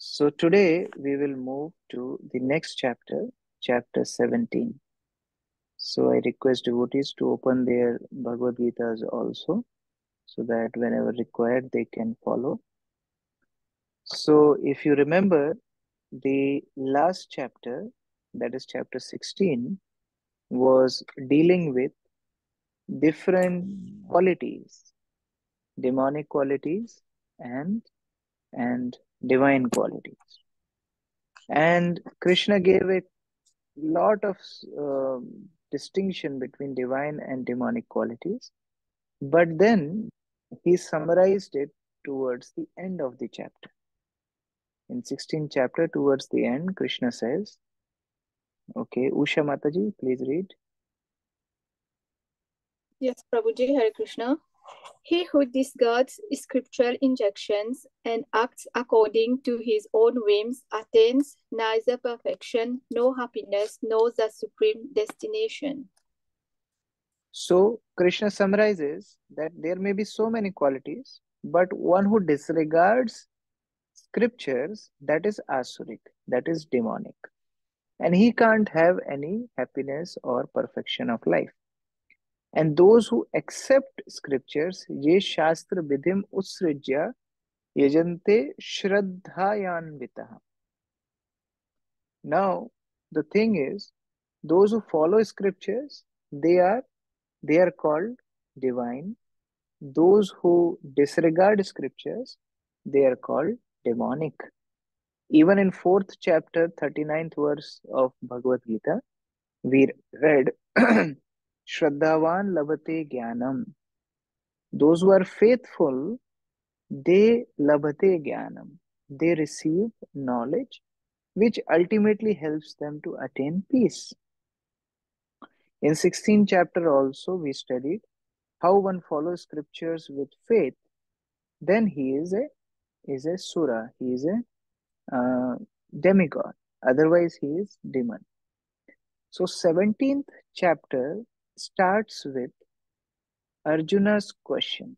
So today we will move to the next chapter, chapter 17. So I request devotees to open their Bhagavad Gitas also, so that whenever required they can follow. So if you remember, the last chapter, that is chapter 16, was dealing with different qualities, demonic qualities and and divine qualities. And Krishna gave a lot of distinction between divine and demonic qualities, but then he summarized it towards the end of the chapter. In 16th chapter, towards the end, Krishna says, okay, Usha Mataji, please read. Yes, Prabhuji, Hare Krishna. He who disregards scriptural injunctions and acts according to his own whims attains neither perfection, nor happiness, nor the supreme destination. So Krishna summarizes that there may be so many qualities, but one who disregards scriptures, that is asuric, that is demonic, and he can't have any happiness or perfection of life. And those who accept scriptures, ye shastra vidhim usrijya yajante shraddhayanvitaha. Now, the thing is, those who follow scriptures, they are called divine. Those who disregard scriptures, they are called demonic. Even in 4th chapter, 39th verse of Bhagavad Gita, we read, Shraddhavan labhate jnanam. Those who are faithful, they labhate jnanam. They receive knowledge, which ultimately helps them to attain peace. In 16th chapter also, we studied how one follows scriptures with faith. Then he is a sura, he is a demigod. Otherwise, he is demon. So 17th chapter starts with Arjuna's question.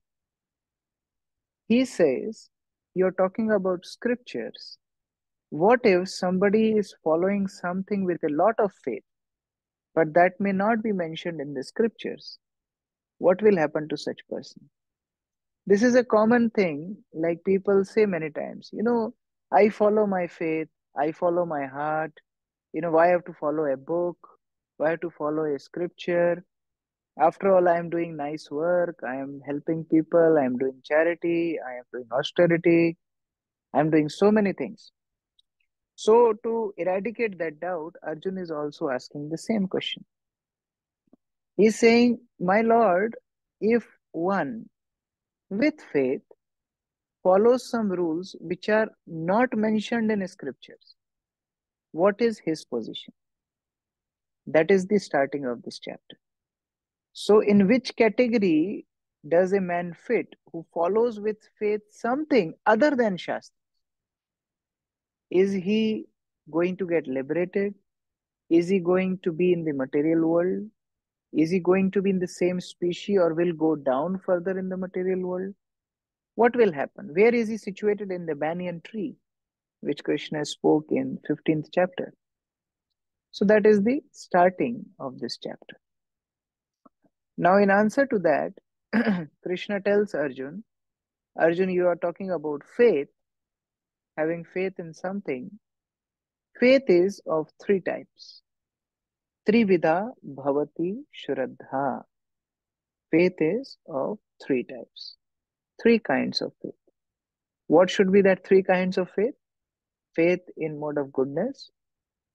He says, you're talking about scriptures. What if somebody is following something with a lot of faith, but that may not be mentioned in the scriptures? What will happen to such person? This is a common thing, like people say many times, I follow my faith, I follow my heart. Why I have to follow a book? Why I have to follow a scripture? After all, I am doing nice work, I am helping people, I am doing charity, I am doing austerity, I am doing so many things. So, to eradicate that doubt, Arjun is also asking the same question. He's saying, my Lord, if one with faith follows some rules which are not mentioned in scriptures, what is his position? That is the starting of this chapter. So, in which category does a man fit who follows with faith something other than Shastra? Is he going to get liberated? Is he going to be in the material world? Is he going to be in the same species or will go down further in the material world? What will happen? Where is he situated in the banyan tree, which Krishna spoke in 15th chapter? So that is the starting of this chapter. Now, in answer to that, Krishna tells Arjun, Arjun, you are talking about faith, having faith in something. Faith is of three types. Trividha bhavati shraddha. Faith is of three types, three kinds of faith. What should be that three kinds of faith? Faith in mode of goodness,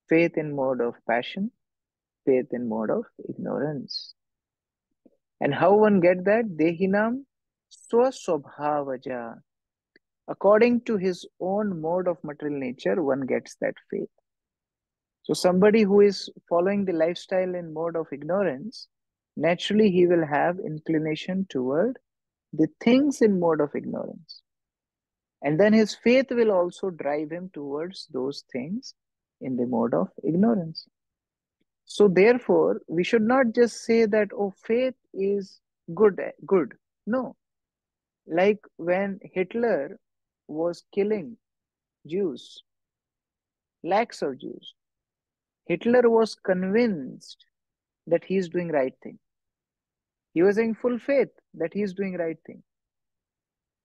faith in mode of passion, faith in mode of ignorance. And how one get that? Dehinam swaswabhavaja. According to his own mode of material nature, one gets that faith. So somebody who is following the lifestyle in mode of ignorance, naturally he will have inclination toward the things in mode of ignorance. And then his faith will also drive him towards those things in the mode of ignorance. So therefore, we should not just say that, oh, faith is good. No. Like when Hitler was killing Jews, lakhs of Jews. Hitler was convinced that he is doing right thing. He was in full faith that he is doing right thing.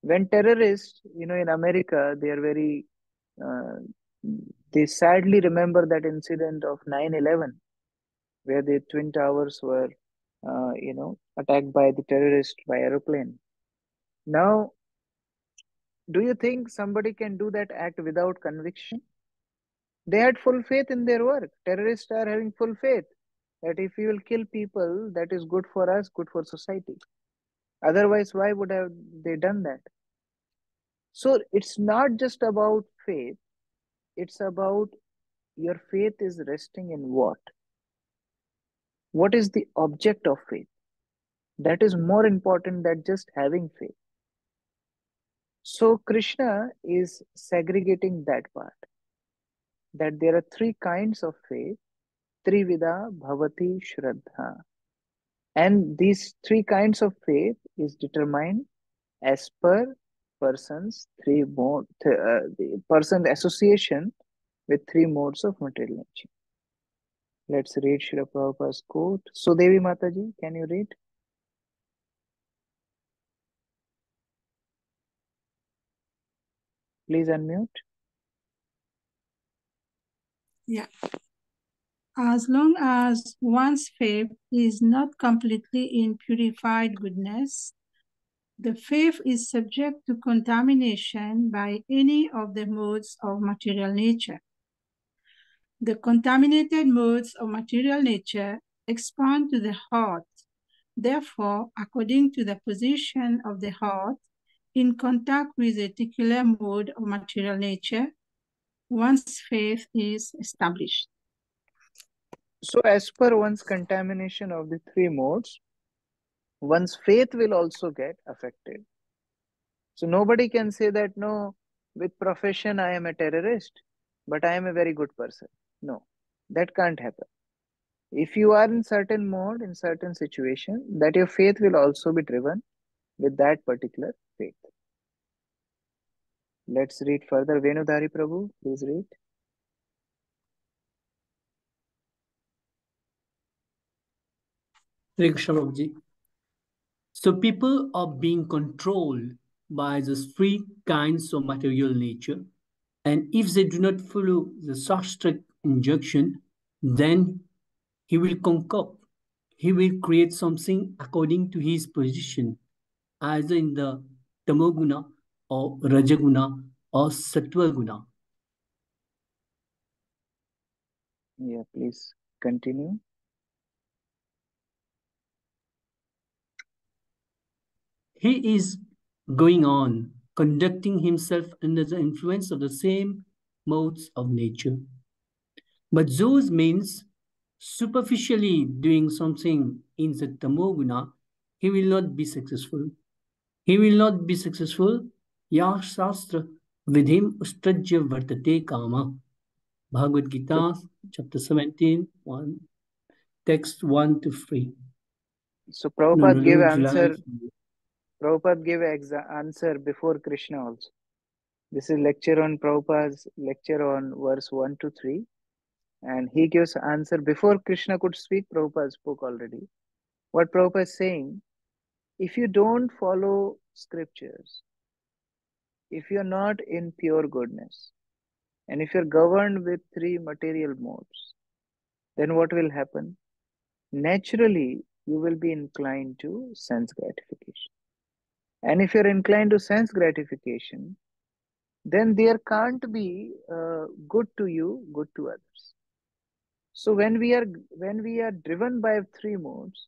When terrorists, in America, uh, they sadly remember that incident of 9/11, where the Twin Towers were, attacked by the terrorists by aeroplane. Now, do you think somebody can do that act without conviction? They had full faith in their work. Terrorists are having full faith that if we will kill people, that is good for us, good for society. Otherwise, why would have they done that? So it's not just about faith, it's about your faith is resting in what? What is the object of faith? That is more important than just having faith. So Krishna is segregating that part, that there are three kinds of faith, Trivida Bhavati Shraddha. And these three kinds of faith is determined as per the person's association with three modes of material nature. Let's read Srila Prabhupada's quote. So Devi Mataji, can you read? Please unmute. Yeah. As long as one's faith is not completely in purified goodness, the faith is subject to contamination by any of the modes of material nature. The contaminated modes of material nature expand to the heart. Therefore, according to the position of the heart in contact with a particular mode of material nature, one's faith is established. So as per one's contamination of the three modes, one's faith will also get affected. So nobody can say that, no, with profession I am a terrorist, but I am a very good person. No, that can't happen. If you are in certain mode, in certain situation, that your faith will also be driven with that particular faith. Let's read further. Venudhari Prabhu, please read. Hare Krishna Prabhuji. So people are being controlled by these three kinds of material nature, and if they do not follow the Shastra injunction, then he will concoct. He will create something according to his position, either in the Tamoguna or Rajaguna or Sattvaguna. Yeah, please continue. He is going on conducting himself under the influence of the same modes of nature. But those means superficially doing something in the Tamoguna, he will not be successful. He will not be successful. Ya Shastra Vidhim Ustrajya Vartate Kama. Bhagavad Gita, So, chapter 17, text 1 to 3. so No, Prabhupada gave answer. July. Prabhupada gave answer before Krishna also. This is lecture on Prabhupada's lecture on verse 1 to 3. And he gives answer before Krishna could speak. Prabhupada spoke already. What Prabhupada is saying, if you don't follow scriptures, if you're not in pure goodness, and if you're governed with three material modes, then what will happen? Naturally, you will be inclined to sense gratification. And if you're inclined to sense gratification, then there can't be good to you, good to others. So when we are driven by three modes,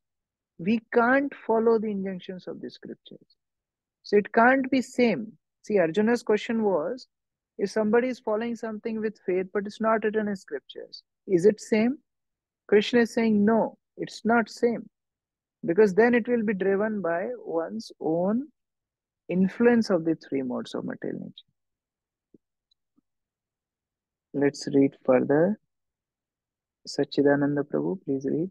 we can't follow the injunctions of the scriptures. So it can't be same. See, Arjuna's question was, if somebody is following something with faith, but it's not written in scriptures, is it same? Krishna is saying, no, it's not same. Because then it will be driven by one's own influence of the three modes of material nature. Let's read further. Sachidananda Prabhu, please read.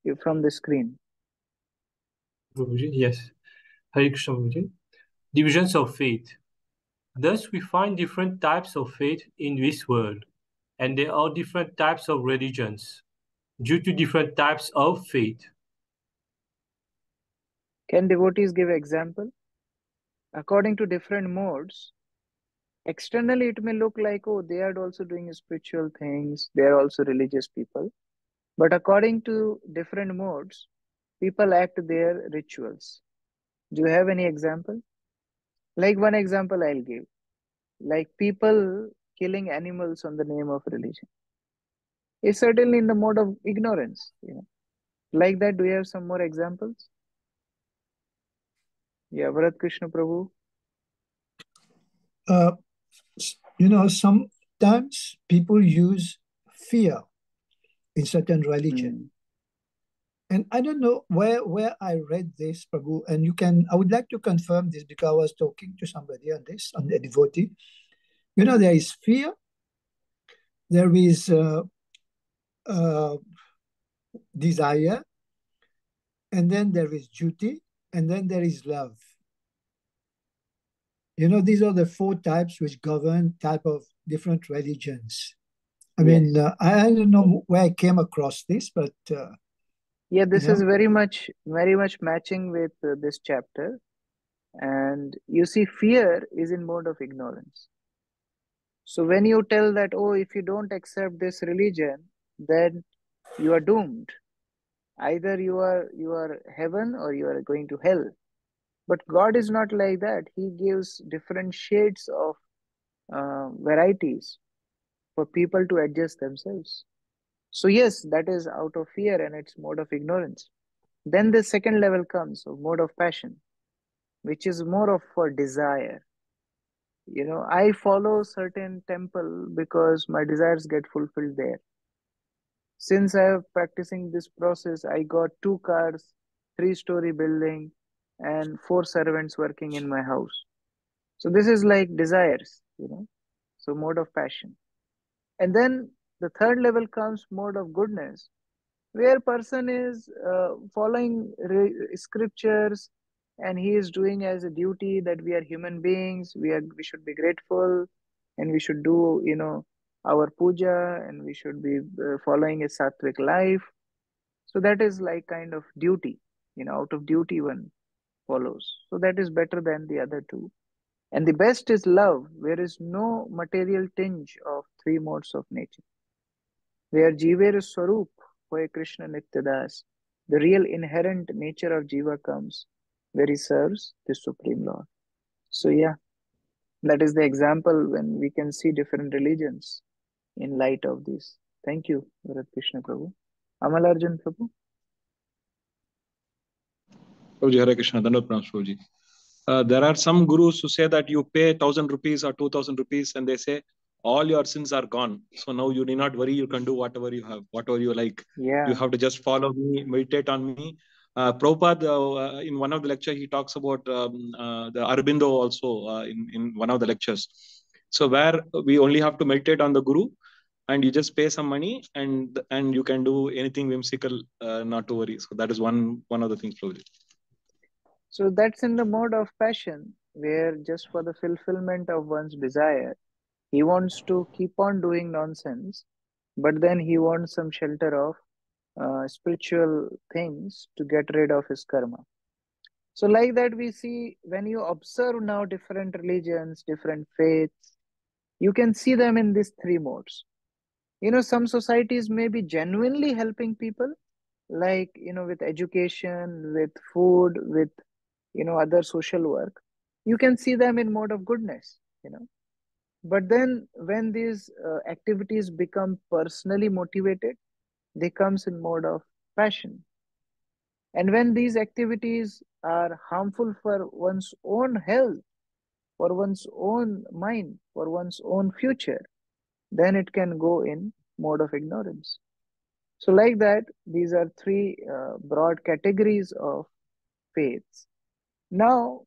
You from the screen. Prabhuji, yes. Hare Krishna Prabhuji. Divisions of faith. Thus, we find different types of faith in this world, and there are different types of religions due to different types of faith. Can devotees give example? According to different modes, externally it may look like, oh, they are also doing spiritual things, they are also religious people. But according to different modes, people act their rituals. Do you have any example? Like one example I'll give. Like people killing animals on the name of religion is certainly in the mode of ignorance. Like that, do you have some more examples? Yeah, Bharat Krishna Prabhu. Sometimes people use fear in certain religion. And I don't know where I read this, Prabhu, and I would like to confirm this because I was talking to somebody on this, on a devotee. There is fear, there is desire, and then there is duty, and then there is love. These are the four types which govern type of different religions. I mean, I don't know where I came across this, but yeah, this is very much matching with this chapter. And you see, fear is in mode of ignorance. So when you tell that, oh, if you don't accept this religion, then you are doomed. Either you are heaven or you are going to hell. But God is not like that. He gives different shades of varieties for people to adjust themselves. So yes, that is out of fear and it's mode of ignorance. Then the second level comes of mode of passion, which is more of for desire. I follow certain temple because my desires get fulfilled there. Since I have practicing this process, I got 2 cars, 3-story building, and 4 servants working in my house. So this is like desires. So mode of passion. And then the third level comes mode of goodness, where person is following scriptures and he is doing as a duty that we are human beings, we should be grateful, and we should do our puja, and we should be following a sattvic life. So that is like kind of duty, out of duty one follows. So that is better than the other two. And the best is love, where is no material tinge of 3 modes of nature, where Jiver is Swarup, where Krishna Nityadas, the real inherent nature of Jiva comes, where he serves the Supreme Lord. So yeah, that is the example when we can see different religions in light of this. Thank you, Bharat Krishna Prabhu. Amal Arjun Prabhu. Prabhuji, Hare Krishna, Dandavat Pranam, Prabhuji. There are some gurus who say that you pay 1,000 rupees or 2,000 rupees and they say all your sins are gone. So now you need not worry, you can do whatever you have, whatever you like. Yeah. You have to just follow me, meditate on me. Prabhupada, in one of the lectures, he talks about the Aurobindo also in one of the lectures. So where we only have to meditate on the Guru and you just pay some money and you can do anything whimsical, not to worry. So that is one of the things, Prabhuji. So that's in the mode of passion, where just for the fulfillment of one's desire, he wants to keep on doing nonsense, but then he wants some shelter of spiritual things to get rid of his karma. So like that we see when you observe now different religions, different faiths, you can see them in these 3 modes. Some societies may be genuinely helping people, like, with education, with food, with, other social work. You can see them in mode of goodness, But then when these activities become personally motivated, they comes in mode of passion. And when these activities are harmful for one's own health, for one's own mind, for one's own future, then it can go in mode of ignorance. So like that, these are 3 broad categories of faiths. Now,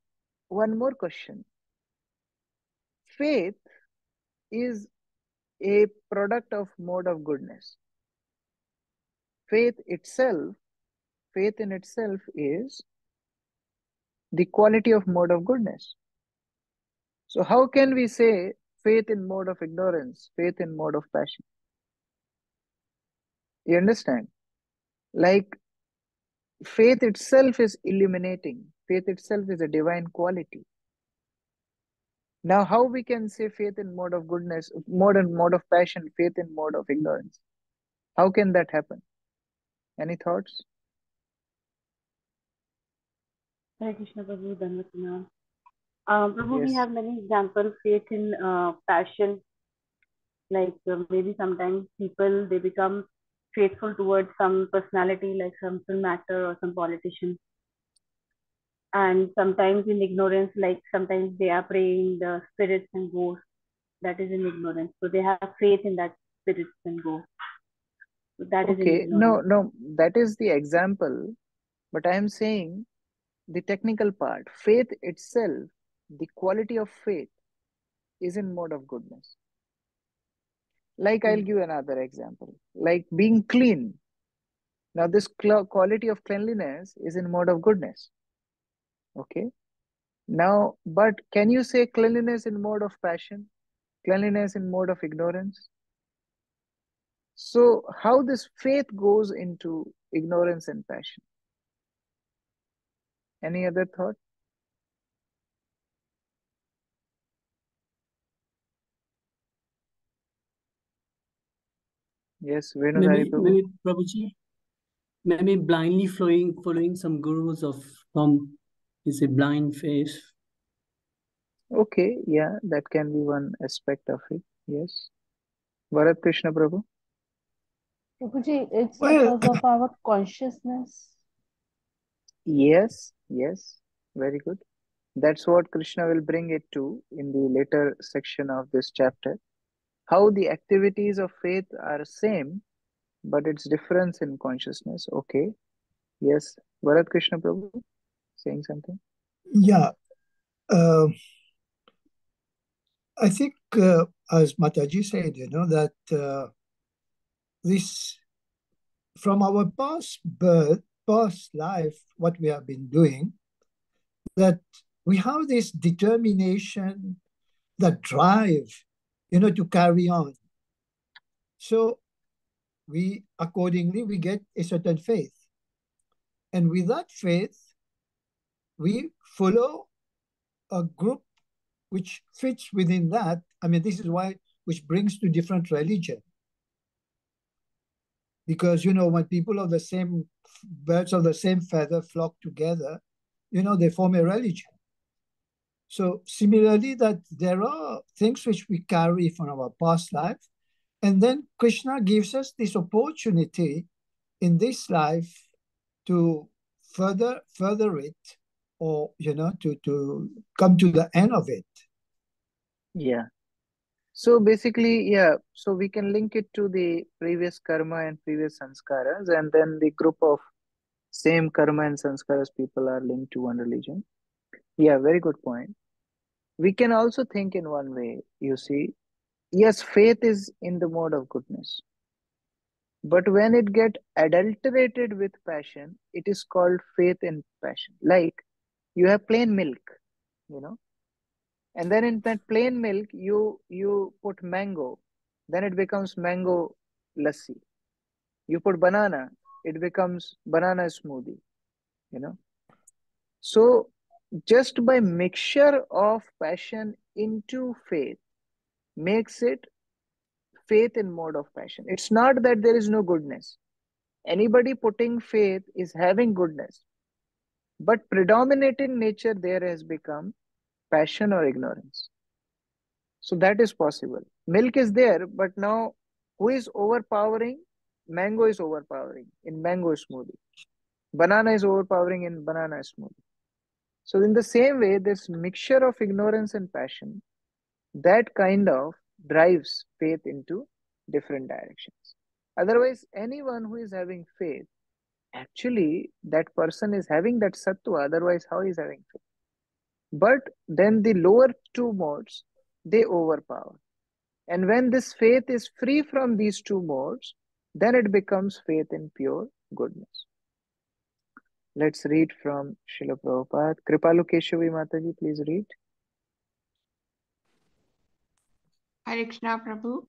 one more question. Faith is a product of mode of goodness. Faith in itself is the quality of mode of goodness. So how can we say faith in mode of ignorance, faith in mode of passion? You understand? Like faith itself is illuminating. Faith itself is a divine quality. Now, how we can say faith in mode of goodness, mode of passion, faith in mode of ignorance? How can that happen? Any thoughts? Hare Krishna Prabhu, Dhanvatana. Prabhu, we Yes. have many examples, faith in passion, like maybe sometimes people, they become faithful towards some personality, like some film actor or some politician. And sometimes in ignorance, like sometimes they are praying the spirits and ghosts, that is in ignorance. So they have faith in that spirits and ghosts. So that is in Okay. No, ignorance. no, that is the example. But I am saying the technical part. Faith itself, the quality of faith is in mode of goodness. Like I'll give another example. Like being clean. Now this quality of cleanliness is in mode of goodness. Okay. Now, but can you say cleanliness in mode of passion? Cleanliness in mode of ignorance? So how this faith goes into ignorance and passion? Any other thought? Yes, Venudhari Maybe, Prabhu. maybe Prabhuji, maybe blindly following some gurus of some is a blind faith. Okay, yeah, that can be one aspect of it. Yes. Bharat Krishna Prabhu. Prabhuji, it's Well, because of our consciousness. Yes, yes, very good. That's what Krishna will bring it to in the later section of this chapter. How the activities of faith are same, but it's difference in consciousness. Okay. Yes. Bharat Krishna Prabhu saying something. yeah, I think as Mataji said, that this from our past birth, past life, what we have been doing, that we have this determination, that drive, to carry on. So we accordingly we get a certain faith, and with that faith, we follow a group which fits within that. I mean, this is why which brings to different religion. Because when people of the same birds of the same feather flock together, they form a religion. So similarly, that there are things which we carry from our past life, and then Krishna gives us this opportunity in this life to further it, or to come to the end of it. Yeah. So basically, yeah, so we can link it to the previous karma and previous sanskaras, and then the group of same karma and sanskaras people are linked to one religion. Yeah, very good point. We can also think in one way, you see, yes, faith is in the mode of goodness. But when it get adulterated with passion, it is called faith in passion. Like you have plain milk, and then in that plain milk you put mango, then it becomes mango lassi. You put banana, it becomes banana smoothie. So just by mixture of passion into faith makes it faith in mode of passion. It's not that there is no goodness. Anybody putting faith is having goodness, but predominating nature there has become passion or ignorance. So that is possible. Milk is there, but now who is overpowering? Mango is overpowering in mango smoothie. Banana is overpowering in banana smoothie. So in the same way, this mixture of ignorance and passion, that kind of drives faith into different directions. Otherwise, anyone who is having faith, actually that person is having that sattva, otherwise how is having faith? But then the lower two modes, they overpower. And when this faith is free from these two modes, then it becomes faith in pure goodness. Let's read from Srila Prabhupada. Kripalu Keshavi Mataji, please read. Hare Krishna Prabhu.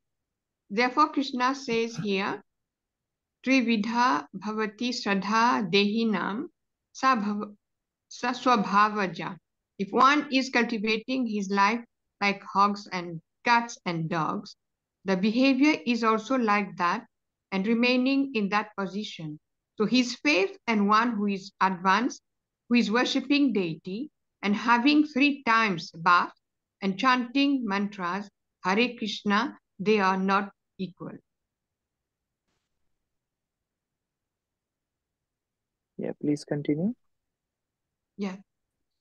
Therefore, Krishna says here, Trividha bhavati shraddha dehinam sa swabhavaja. If one is cultivating his life like hogs and cats and dogs, the behavior is also like that and remaining in that position. So his faith and one who is advanced, who is worshipping deity and having 3 times bath and chanting mantras, Hare Krishna, they are not equal. Yeah, please continue. Yeah.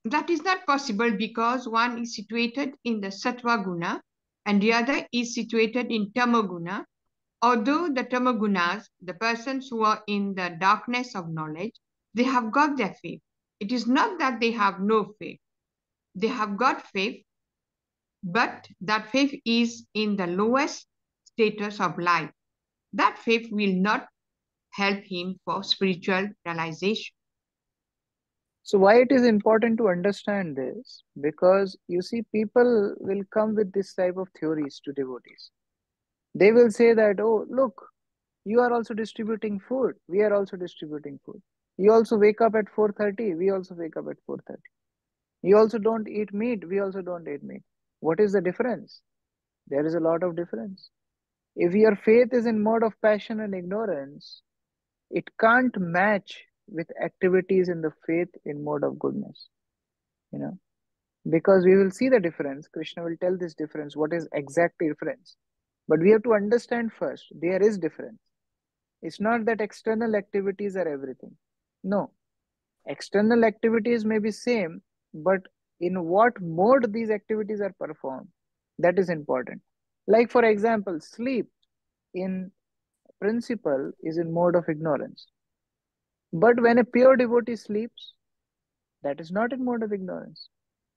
That is not possible because one is situated in the Sattva Guna and the other is situated in Tamaguna. Although the Tamagunas, the persons who are in the darkness of knowledge, they have got their faith. It is not that they have no faith. They have got faith, but that faith is in the lowest status of life. That faith will not help him for spiritual realization. So why it is important to understand this? Because you see, people will come with this type of theories to devotees. They will say that, oh, look, you are also distributing food. We are also distributing food. You also wake up at 4:30. We also wake up at 4:30. You also don't eat meat. We also don't eat meat. What is the difference? There is a lot of difference. If your faith is in mode of passion and ignorance, it can't match with activities in the faith in mode of goodness. Because we will see the difference. Krishna will tell this difference, what is exact difference. But we have to understand first, there is difference. It's not that external activities are everything. No. External activities may be same, but in what mode these activities are performed, that is important. Like for example, sleep in principle is in mode of ignorance. But when a pure devotee sleeps, that is not in mode of ignorance.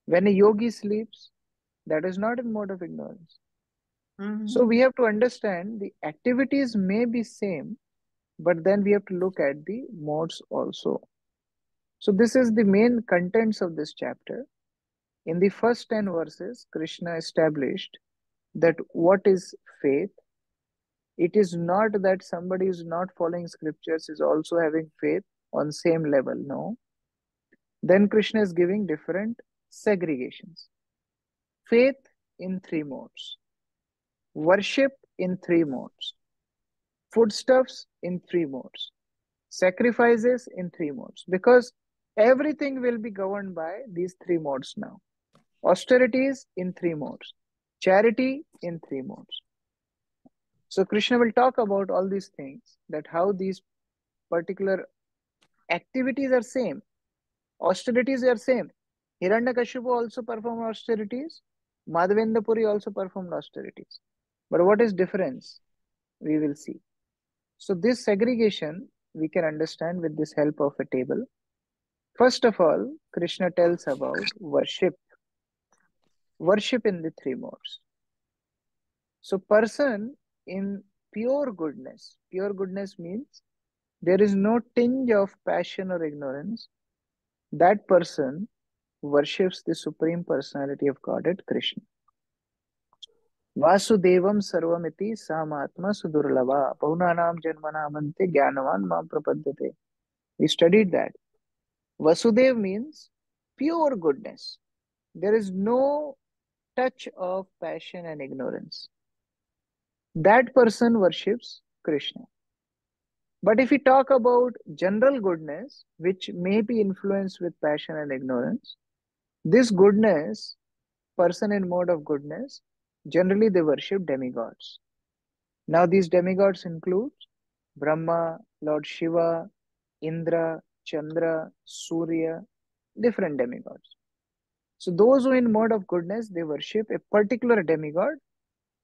When a yogi sleeps, that is not in mode of ignorance. So we have to understand the activities may be same, but then we have to look at the modes also. So this is the main contents of this chapter. In the first 10 verses, Krishna established that what is faith. It is not that somebody who is not following scriptures is also having faith on same level. No. Then Krishna is giving different segregations. Faith in 3 modes. Worship in 3 modes. Foodstuffs in 3 modes. Sacrifices in 3 modes. Because everything will be governed by these 3 modes now. Austerities in 3 modes. Charity in 3 modes. So Krishna will talk about all these things, that how these particular activities are same. Austerities are same. Hiranyakashipu also performed austerities. Madhavendra Puri also performed austerities. But what is difference? We will see. So this segregation we can understand with this help of a table. First of all, Krishna tells about worship. Worship in the 3 modes. So person in pure goodness means there is no tinge of passion or ignorance. That person worships the Supreme Personality of Godhead, Krishna. Vasudevam sarvamiti samatma sudurlava paunanam janmanamante gyanavan mam prapadyate. We studied that. Vasudev means pure goodness. There is no touch of passion and ignorance. That person worships Krishna. But if we talk about general goodness, which may be influenced with passion and ignorance, this goodness, person in mode of goodness, generally they worship demigods. Now these demigods include Brahma, Lord Shiva, Indra, Chandra, Surya, different demigods. So those who are in mode of goodness, they worship a particular demigod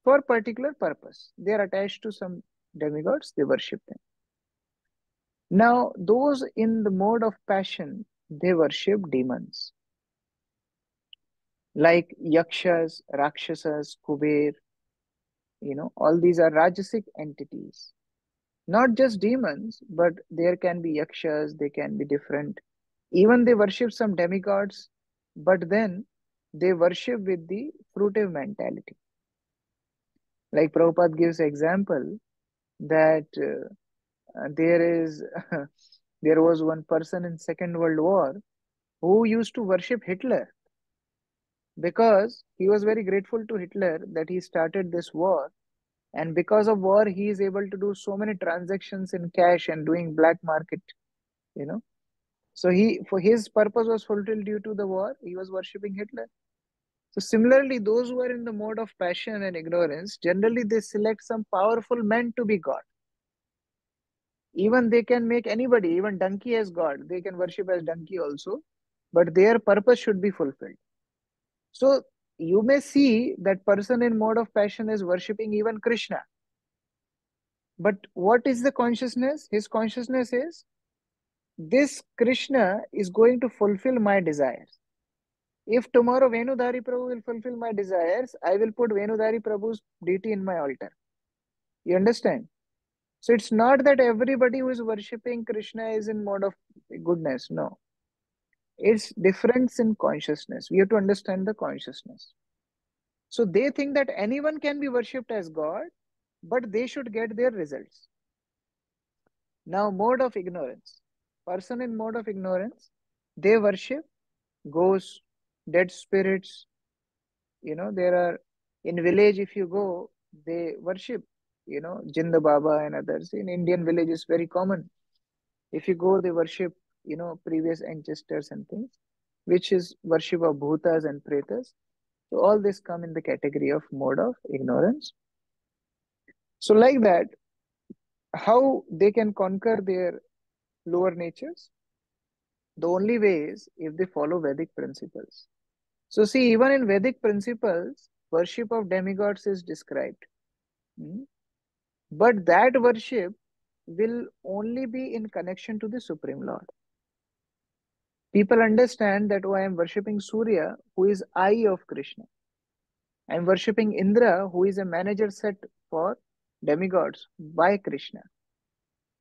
for particular purpose. They are attached to some demigods, they worship them. Now, those in the mode of passion, they worship demons. Like Yakshas, Rakshasas, Kuber, all these are Rajasic entities. Not just demons, but there can be Yakshas, they can be different. Even they worship some demigods, but then they worship with the fruitive mentality. Like Prabhupada gives example that there was one person in Second World War who used to worship Hitler because he was very grateful to Hitler that he started this war, and because of war he is able to do so many transactions in cash and doing black market, you know. So he, for his purpose was fulfilled due to the war, he was worshipping Hitler. So similarly, those who are in the mode of passion and ignorance, generally they select some powerful men to be God. Even they can make anybody, even donkey as God. They can worship as donkey also, but their purpose should be fulfilled. So you may see that person in mode of passion is worshipping even Krishna. But what is the consciousness? His consciousness is, this Krishna is going to fulfill my desires. If tomorrow Venudhari Prabhu will fulfill my desires, I will put Venudhari Prabhu's deity in my altar. You understand? So it's not that everybody who is worshipping Krishna is in mode of goodness. No. It's difference in consciousness. We have to understand the consciousness. So they think that anyone can be worshipped as God, but they should get their results. Now, mode of ignorance. Person in mode of ignorance, they worship ghosts, dead spirits. You know, there are, in village, if you go, they worship, you know, Jinda Baba and others. In Indian village, is very common. If you go, they worship, you know, previous ancestors and things, which is worship of bhutas and pretas. So all this come in the category of mode of ignorance. So like that, how they can conquer their lower natures? The only way is if they follow Vedic principles. So see, even in Vedic principles, worship of demigods is described. But that worship will only be in connection to the Supreme Lord. People understand that, oh, I am worshipping Surya, who is eye of Krishna. I am worshipping Indra, who is a manager set for demigods by Krishna.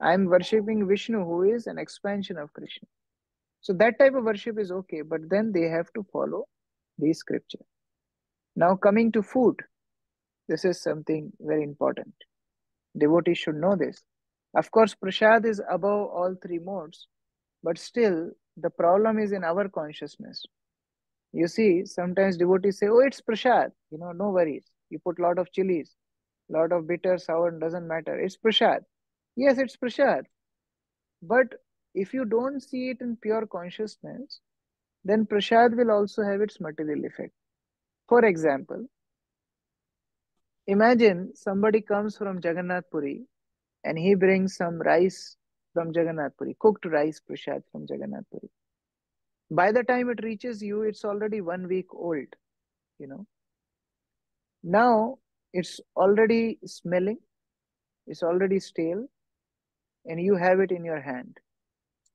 I am worshipping Vishnu, who is an expansion of Krishna. So that type of worship is okay, but then they have to follow the scripture. Now coming to food, this is something very important. Devotees should know this. Of course, prasad is above all three modes, but still the problem is in our consciousness. You see, sometimes devotees say, oh, it's prasad, you know, no worries. You put a lot of chilies, lot of bitter, sour, doesn't matter. It's prasad. Yes, it's prasad. But if you don't see it in pure consciousness, then prasad will also have its material effect. For example, imagine somebody comes from Jagannath Puri and he brings some rice from Jagannath Puri, cooked rice prasad from Jagannath Puri. By the time it reaches you, it's already 1 week old, you know. Now it's already smelling, it's already stale, and you have it in your hand.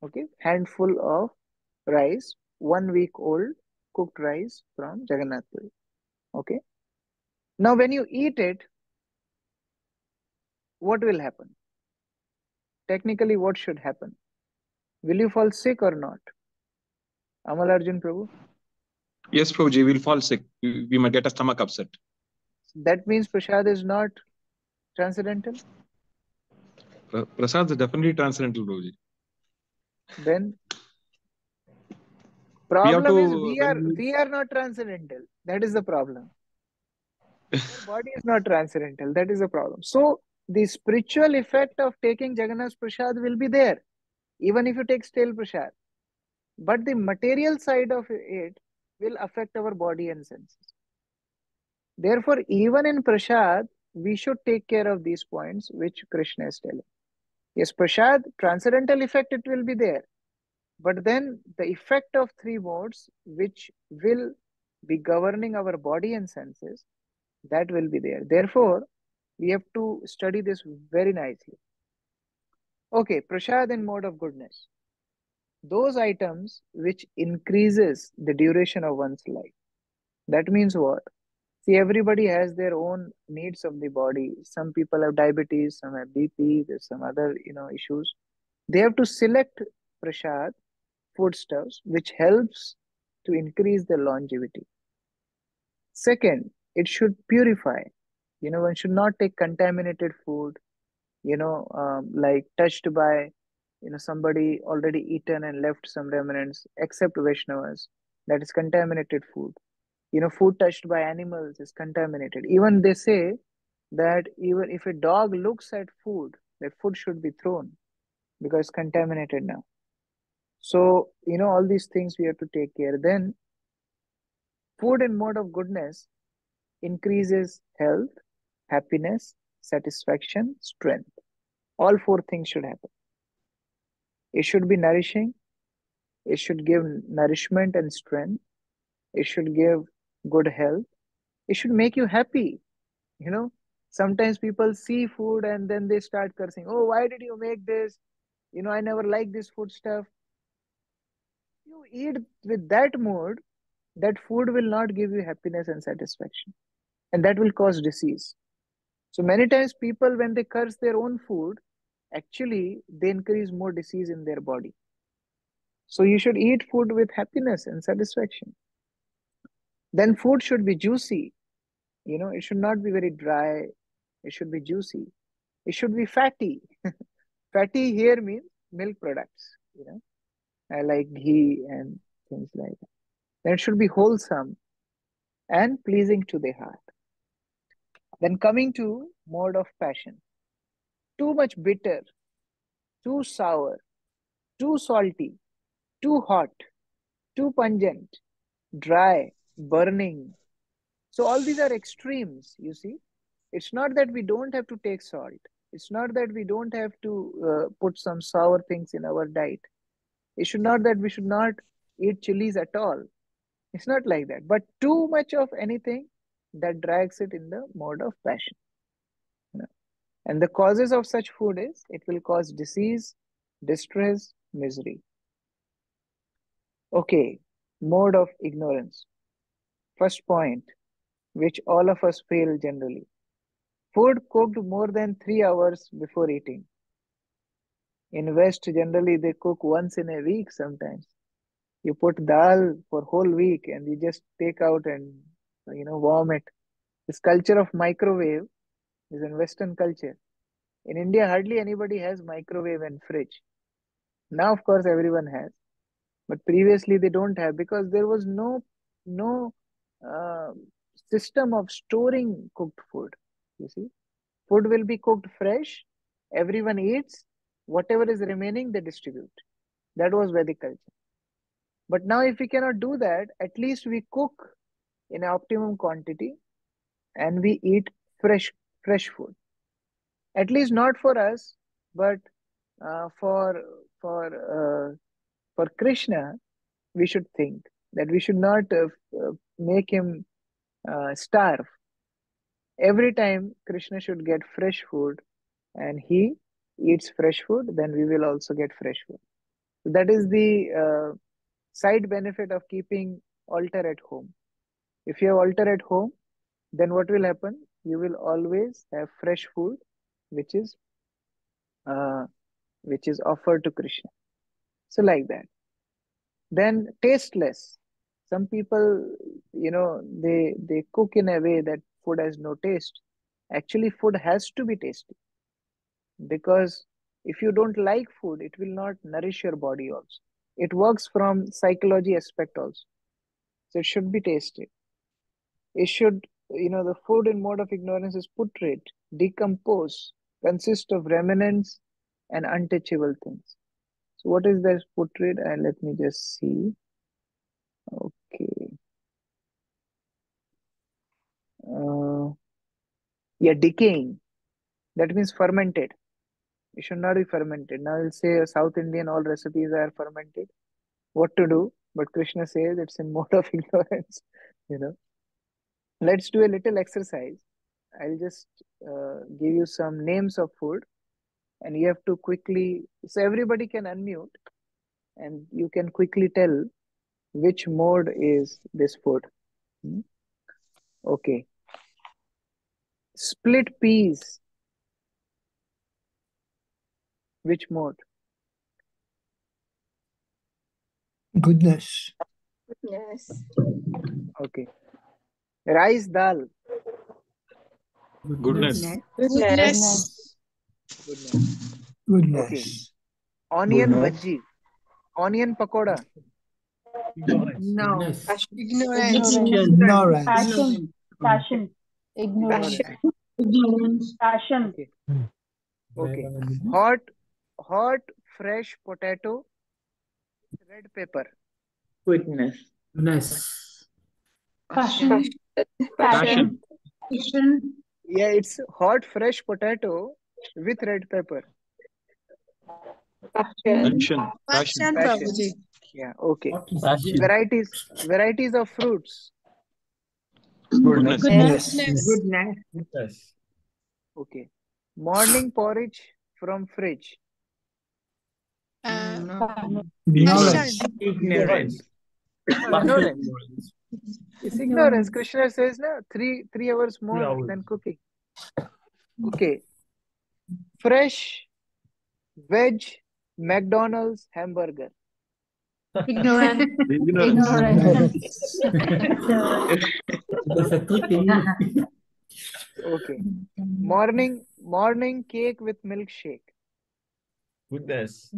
Okay, handful of rice, 1 week old cooked rice from Jagannath Puri. Okay. Now when you eat it, what will happen? Technically, what should happen? Will you fall sick or not? Amal Arjun Prabhu? Yes, Prabhuji, we'll fall sick. We might get a stomach upset. That means prasad is not transcendental? Prasad is definitely transcendental, Prabhuji. Then We have problem is to, we are not transcendental. That is the problem. Our body is not transcendental. That is the problem. So the spiritual effect of taking Jagannath prasad will be there, even if you take stale prasad. But the material side of it will affect our body and senses. Therefore, even in prasad, we should take care of these points which Krishna is telling. Yes, prasad, transcendental effect, it will be there. But then the effect of three modes, which will be governing our body and senses, that will be there. Therefore, we have to study this very nicely. Okay, prasad in mode of goodness. Those items which increases the duration of one's life. That means what? See, everybody has their own needs of the body. Some people have diabetes, some have BP, there's some other, issues. They have to select prasad, foodstuffs, which helps to increase the longevity. Second, it should purify. One should not take contaminated food, like touched by, somebody already eaten and left some remnants, except Vaishnavas. That is contaminated food. Food touched by animals is contaminated. Even they say that even if a dog looks at food, that food should be thrown because it's contaminated now. So, all these things we have to take care. Then, food in mode of goodness increases health, happiness, satisfaction, strength. All four things should happen. It should be nourishing. It should give nourishment and strength. It should give good health. It should make you happy. Sometimes people see food and then they start cursing. Oh, why did you make this? I never like this food stuff. You eat with that mood, that food will not give you happiness and satisfaction. And that will cause disease. So many times people, when they curse their own food, actually they increase more disease in their body. So you should eat food with happiness and satisfaction. Then food should be juicy. It should not be very dry. It should be juicy. It should be fatty. Fatty here means milk products, I like ghee and things like that. Then it should be wholesome and pleasing to the heart. Then coming to mode of passion. Too much bitter, too sour, too salty, too hot, too pungent, dry, burning. So all these are extremes, you see. It's not that we don't have to take salt. It's not that we don't have to put some sour things in our diet. It should not that we should not eat chilies at all. It's not like that. But too much of anything, that drags it in the mode of passion. And the causes of such food is, it will cause disease, distress, misery. Okay, mode of ignorance. First point, which all of us fail generally. Food cooked more than 3 hours before eating. In West, generally they cook once in a week sometimes. You put dal for whole week and you just take out and, warm it. This culture of microwave is in Western culture. In India, hardly anybody has microwave and fridge. Now, of course, everyone has. But previously they don't have because there was no uh, system of storing cooked food. You see, food will be cooked fresh. Everyone eats. Whatever is remaining, they distribute. That was Vedic culture. But now, if we cannot do that, at least we cook in optimum quantity and we eat fresh food. At least not for us, but for Krishna, we should think that we should not make him starve. Every time Krishna should get fresh food and he eats fresh food, then we will also get fresh food. So that is the side benefit of keeping altar at home. If you have altar at home, then what will happen? You will always have fresh food, which is offered to Krishna. So like that. Then tasteless. Some people, they cook in a way that food has no taste. Actually, food has to be tasty because if you don't like food, it will not nourish your body also. It works from psychology aspect also. So it should be tasty. It should, the food in mode of ignorance is putrid, decompose, consist of remnants and untouchable things. So what is this putrid? Let me just see. Okay. Yeah, decaying. That means fermented. It should not be fermented. Now I'll say South Indian all recipes are fermented. What to do? But Krishna says it's in mode of ignorance. Let's do a little exercise. I'll just give you some names of food, and you have to quickly. So everybody can unmute, and you can quickly tell which mode is this food. Okay. Split peas. Which mode? Goodness. Yes. Okay. Rice dal. Goodness. Goodness. Goodness. Okay. Onion bhaji. Onion pakoda. No. Ignorance. Ignorance. Passion. Passion. Ignorance. Passion. Okay. Okay. Hot fresh potato with red pepper. Goodness. Passion. Passion. Yeah, it's hot fresh potato with red pepper. Passion. Passion. Passion. Yeah, okay. Passion. Varieties of fruits. Goodness. Goodness. Okay. Morning porridge from fridge. No. Ignorance. Ignorance. Ignorance. It's ignorance. Krishna says, no, 3 hours more than cooking. Okay. Fresh veg McDonald's hamburger. Ignorance. Ignorance. Okay. Morning cake with milkshake. Goodness.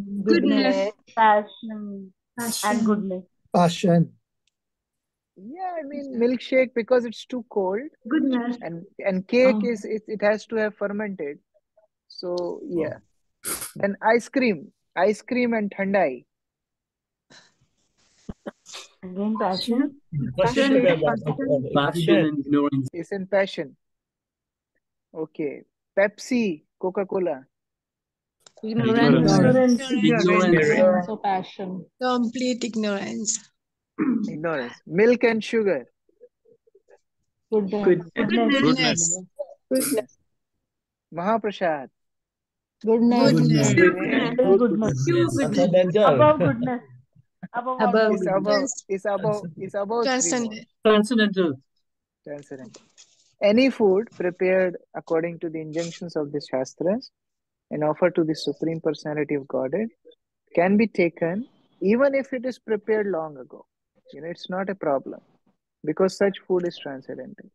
Passion. And goodness. Passion. Yeah, I mean milkshake because it's too cold. Goodness. And cake is it has to have fermented. So yeah. Then ice cream and thandai. Again, passion. Passion and ignorance. Is in passion. Okay. Pepsi, Coca-Cola. Ignorance. So passion. Complete ignorance. Ignorance. Milk and sugar. Goodness. Goodness. Mahaprasad. Goodness. Very goodness. Above goodness. Above all Is above three Transcendental. Transcendental. Any food prepared according to the injunctions of the Shastras and offered to the Supreme Personality of Godhead can be taken even if it is prepared long ago. It's not a problem because such food is transcendental.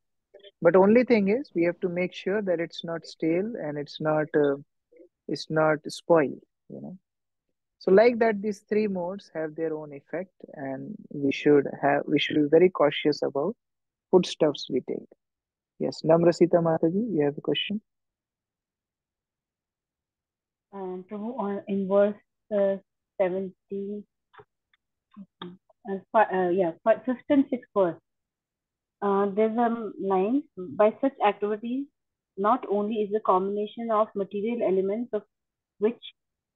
But only thing is we have to make sure that it's not stale and it's not spoiled. So like that, these 3 modes have their own effect, and we should be very cautious about foodstuffs we take. Yes, Namrasita Mataji, you have a question? And in verse 17, fifth and sixth verse, there's a line, by such activities, not only is the combination of material elements of which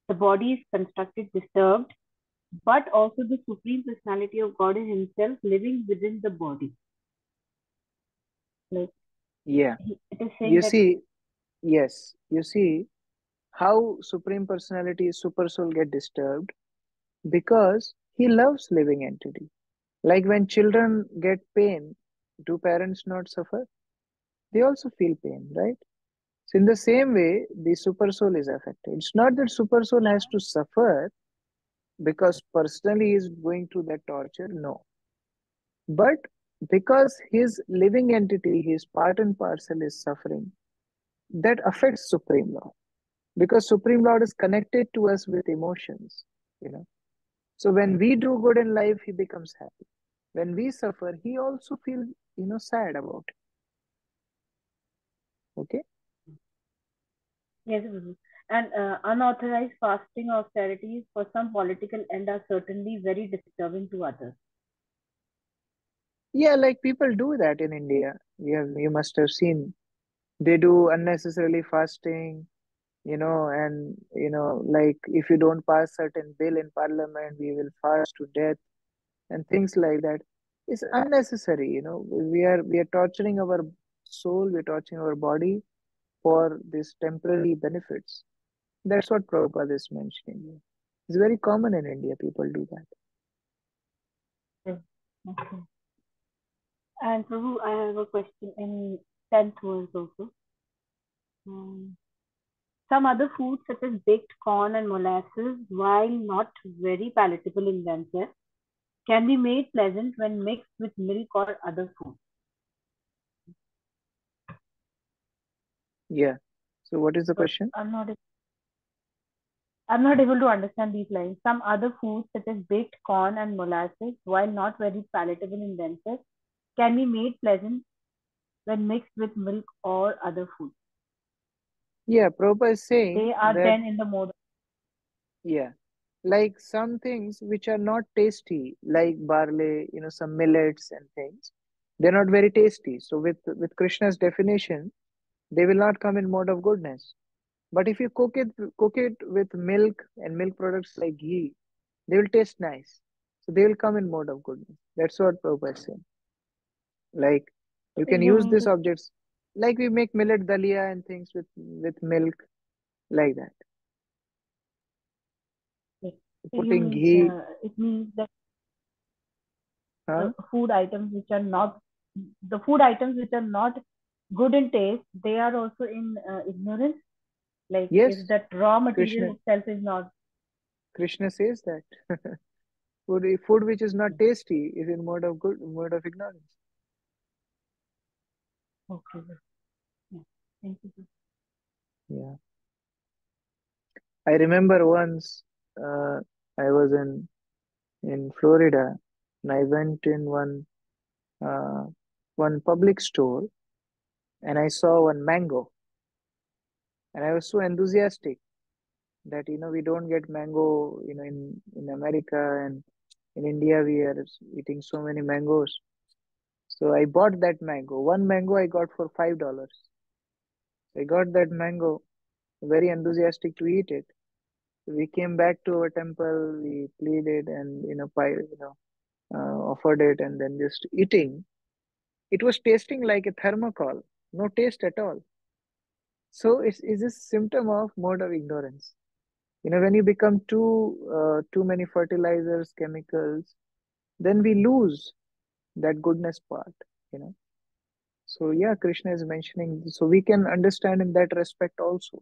the body is constructed disturbed, but also the Supreme Personality of God is Himself living within the body. Like, yeah, it is saying you see how Supreme Personality, Super Soul get disturbed because he loves living entity. Like when children get pain, do parents not suffer? They also feel pain, right? So in the same way, the Super Soul is affected. It's not that Super Soul has to suffer because personally he is going through that torture, no. But because his living entity, his part and parcel is suffering, that affects Supreme Lord. Because Supreme Lord is connected to us with emotions, So when we do good in life, he becomes happy. When we suffer, he also feels, sad about it. Okay? Yes, and unauthorized fasting or austerities for some political end are certainly very disturbing to others. Yeah, like people do that in India. You must have seen. They do unnecessarily fasting, and like if you don't pass certain bill in parliament, we will fast to death and things like that. It's unnecessary. We are torturing our soul, we're torturing our body for these temporary benefits. That's what Prabhupada is mentioning here. It's very common in India, people do that. Okay. And Prabhu, I have a question in 10th verse also. Some other foods such as baked corn and molasses, while not very palatable in themselves, can be made pleasant when mixed with milk or other food. Yeah. So what is the So question? I'm not able to understand these lines. Some other foods, such as baked corn and molasses, while not very palatable in themselves, can be made pleasant when mixed with milk or other foods. Yeah, Prabhupada is saying They are that, then in the mode. yeah, like some things which are not tasty, like barley, some millets and things, they're not very tasty. So with Krishna's definition, they will not come in mode of goodness. But if you cook it with milk and milk products like ghee, they will taste nice. So they will come in mode of goodness. That's what Prabhupada is saying. Like you can You use mean these to objects, like we make millet dalia and things with milk, like that. say? So you Putting mean ghee, it means that huh? food items which are not the food items which are not good in taste, they are also in ignorance. Like if Yes, that raw material Krishna itself is not Krishna says that food which is not tasty is in mode of ignorance. okay. Yeah. Thank you. Yeah, I remember once I was in Florida, and I went in one public store, and I saw one mango, and I was so enthusiastic that we don't get mango in America, and in India we are eating so many mangoes. So I bought that mango. One mango I got for $5. I got that mango, very enthusiastic to eat it. We came back to our temple, we pleaded and offered it, and then just eating. It was tasting like a thermocol, no taste at all. So it's a symptom of mode of ignorance. When you become too many fertilizers, chemicals, then we lose that goodness part. You know. So yeah, Krishna is mentioning. So we can understand in that respect also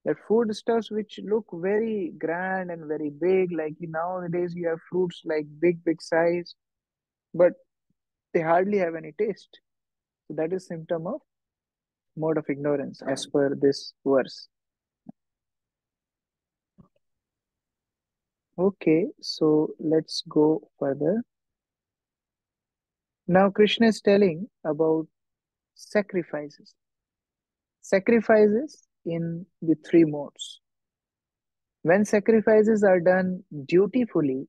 that food stuffs which look very grand and very big, like nowadays you have fruits like big size, but they hardly have any taste. So that is symptom of mode of ignorance as per this verse. Okay, so let's go further. Now Krishna is telling about sacrifices. Sacrifices in the three modes. When sacrifices are done dutifully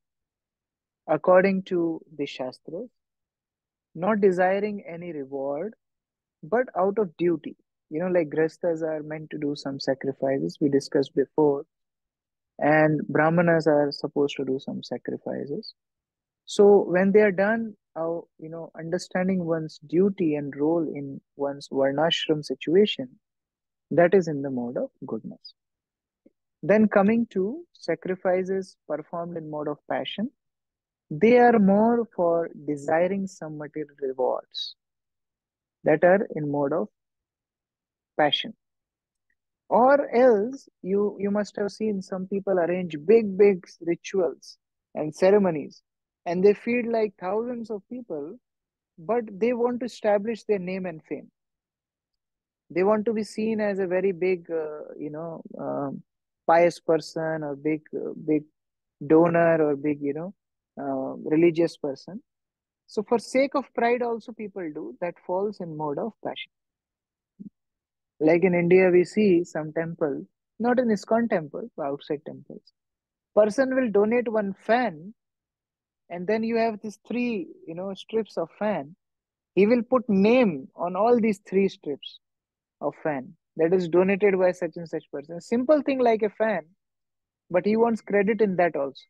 according to the Shastras, not desiring any reward, but out of duty. Like Grihasthas are meant to do some sacrifices, we discussed before, and Brahmanas are supposed to do some sacrifices. So when they are done, understanding one's duty and role in one's varnashram situation, that is in the mode of goodness. Then coming to sacrifices performed in mode of passion, they are more for desiring some material rewards that are in mode of passion. Or else you must have seen some people arrange big rituals and ceremonies, and they feed like thousands of people, but they want to establish their name and fame. They want to be seen as a very big pious person, or big donor, or big religious person. So for sake of pride also people do that, falls in mode of passion. Like in India, we see some temple, not in ISKCON temple, but outside temples. Person will donate one fan, and then you have these three, strips of fan. He will put name on all these three strips of fan that is donated by such and such person. Simple thing like a fan, but he wants credit in that also.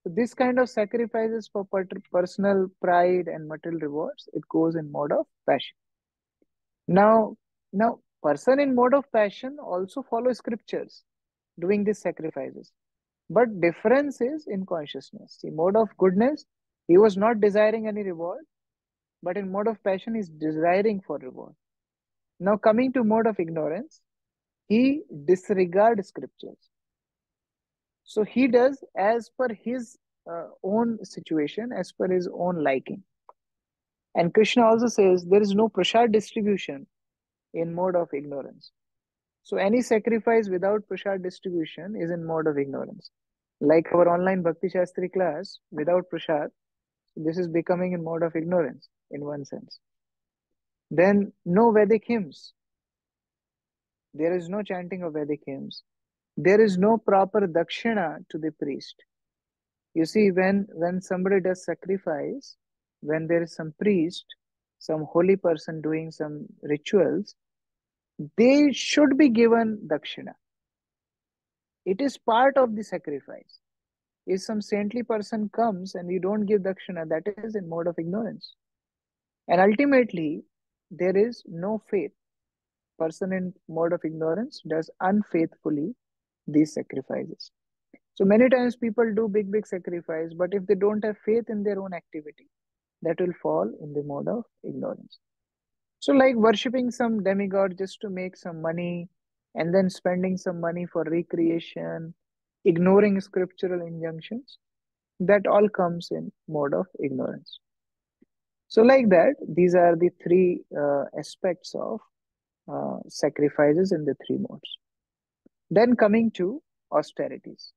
So this kind of sacrifices for personal pride and material rewards, it goes in mode of passion. Now, person in mode of passion also follow scriptures, doing these sacrifices. But difference is in consciousness. See, mode of goodness, he was not desiring any reward, but in mode of passion, he's desiring for reward. Now, coming to mode of ignorance, he disregards scriptures. So he does as per his own situation, as per his own liking. And Krishna also says there is no prasad distribution in mode of ignorance. So any sacrifice without prasad distribution is in mode of ignorance. Like our online Bhakti Sastri class, without prasad, this is becoming in mode of ignorance in one sense. Then no Vedic hymns. There is no chanting of Vedic hymns. There is no proper dakshina to the priest. You see, when somebody does sacrifice, when there is some priest, some holy person doing some rituals, they should be given dakshina. It is part of the sacrifice. If some saintly person comes and you don't give dakshina, that is in mode of ignorance. And ultimately, there is no faith. Person in mode of ignorance does unfaithfully these sacrifices. So many times people do big sacrifice, but if they don't have faith in their own activity, that will fall in the mode of ignorance. So like worshipping some demigod just to make some money and then spending some money for recreation, ignoring scriptural injunctions, that all comes in mode of ignorance. So like that, these are the three aspects of sacrifices in the three modes. Then coming to austerities.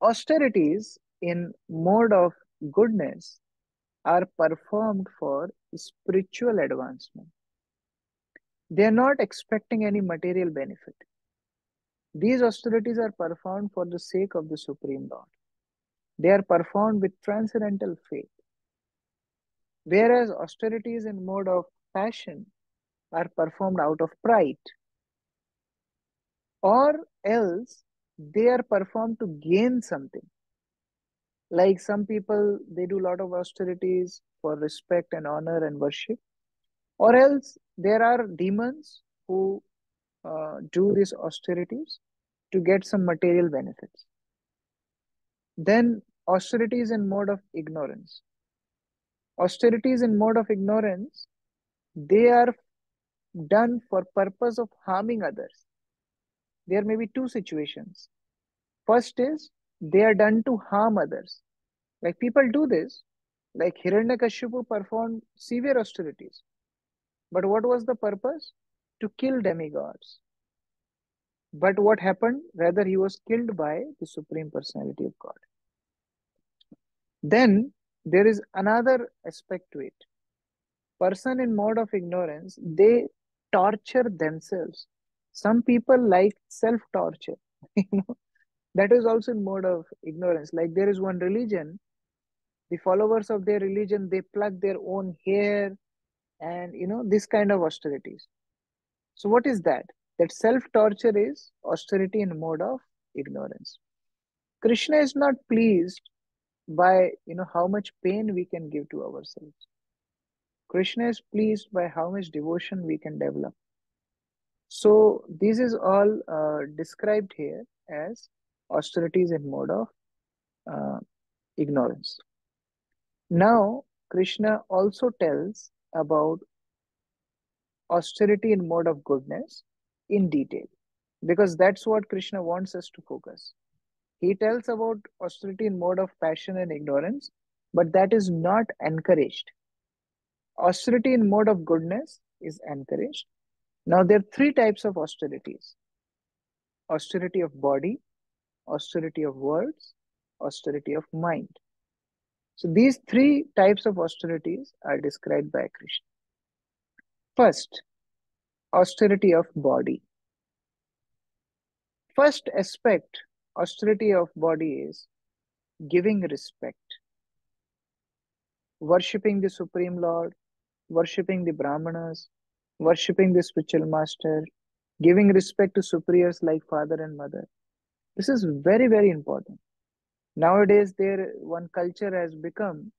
Austerities in mode of goodness are performed for spiritual advancement. They are not expecting any material benefit. These austerities are performed for the sake of the Supreme Lord. They are performed with transcendental faith. Whereas austerities in mode of passion are performed out of pride, or else they are performed to gain something. Like some people, they do a lot of austerities for respect and honor and worship, or else there are demons who do these austerities to get some material benefits. Then austerities in mode of ignorance. Austerities in mode of ignorance, they are done for purpose of harming others. There may be two situations. First is they are done to harm others. Like people do this, like Hiranyakashipu performed severe austerities. But what was the purpose? To kill demigods. But what happened? Rather, he was killed by the Supreme Personality of God. Then there is another aspect to it. Person in mode of ignorance, they torture themselves. Some people like self-torture. That is also in mode of ignorance. Like there is one religion, the followers of their religion, they pluck their own hair and this kind of austerities. So what is that? That self-torture is austerity in mode of ignorance. Krishna is not pleased by how much pain we can give to ourselves. Krishna is pleased by how much devotion we can develop. So this is all described here as austerities in mode of ignorance. Now Krishna also tells about austerity in mode of goodness in detail, because that's what Krishna wants us to focus. He tells about austerity in mode of passion and ignorance, but that is not encouraged. Austerity in mode of goodness is encouraged. Now there are three types of austerities. Austerity of body, austerity of words, austerity of mind. So these three types of austerities are described by Krishna. First, austerity of body. First aspect, austerity of body is giving respect. Worshipping the Supreme Lord, worshipping the Brahmanas, worshipping the spiritual master, giving respect to superiors like father and mother. This is very, very important. Nowadays, one culture has become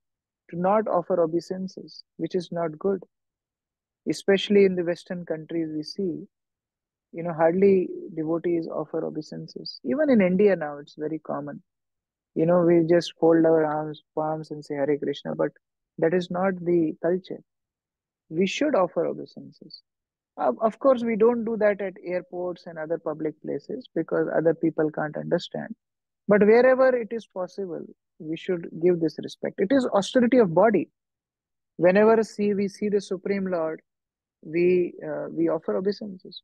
to not offer obeisances, which is not good. Especially in the Western countries, we see, hardly devotees offer obeisances. Even in India now, it's very common. We just fold our palms and say Hare Krishna, but that is not the culture. We should offer obeisances. Of course, we don't do that at airports and other public places because other people can't understand. But wherever it is possible, we should give this respect. It is austerity of body. Whenever we see the Supreme Lord, we offer obeisances.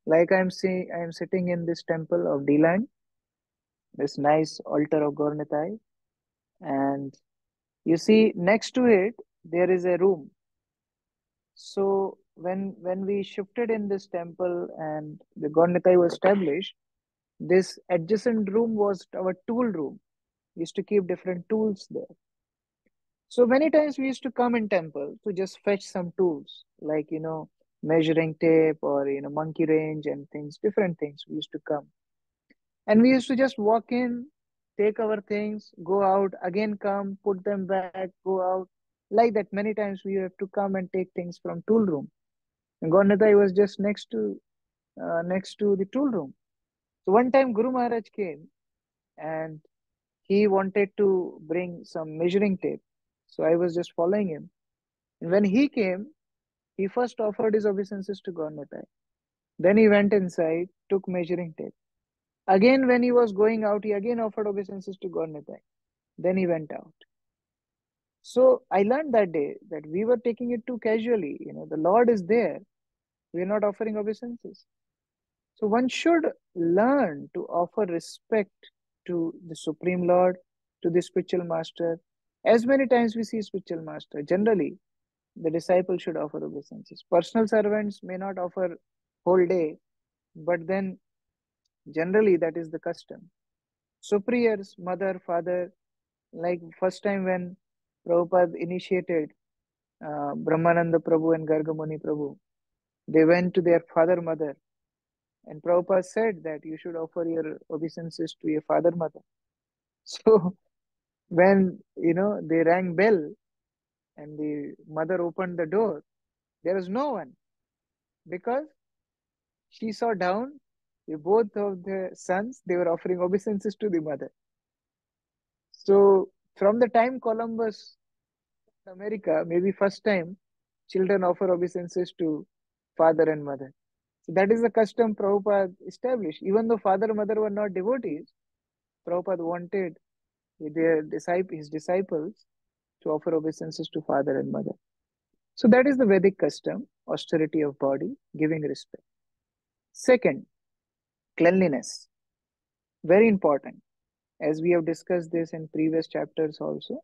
Like I am sitting in this temple of D-Land, this nice altar of Gornitai, and you see next to it there is a room. So when we shifted in this temple and the Gornitai was established, this adjacent room was our tool room. We used to keep different tools there. So many times we used to come in temple to just fetch some tools, like, measuring tape or, monkey wrench and things, different things we used to come. And we used to just walk in, take our things, go out, again come, put them back, go out. Like that, many times we have to come and take things from tool room. And Gornatai was just next to the tool room. So one time Guru Maharaj came and he wanted to bring some measuring tape. So I was just following him. And when he came, he first offered his obeisances to Gornatai. Then he went inside, took measuring tape. Again, when he was going out, he again offered obeisances to Gornatai. Then he went out. So I learned that day that we were taking it too casually. The Lord is there. We are not offering obeisances. So one should learn to offer respect to the Supreme Lord, to the spiritual master. As many times we see spiritual master, generally the disciple should offer obeisances. Personal servants may not offer whole day, but then generally that is the custom. Superiors, mother, father, like first time when Prabhupada initiated Brahmananda Prabhu and Gargamuni Prabhu, they went to their father, mother, and Prabhupada said that you should offer your obeisances to your father, mother. So when, they rang bell and the mother opened the door, there was no one because she saw down both of the sons, they were offering obeisances to the mother. So from the time Columbus, America, maybe first time children offer obeisances to father and mother. So that is the custom Prabhupada established. Even though father and mother were not devotees, Prabhupada wanted his disciples to offer obeisances to father and mother. So that is the Vedic custom, austerity of body, giving respect. Second, cleanliness. Very important. As we have discussed this in previous chapters also,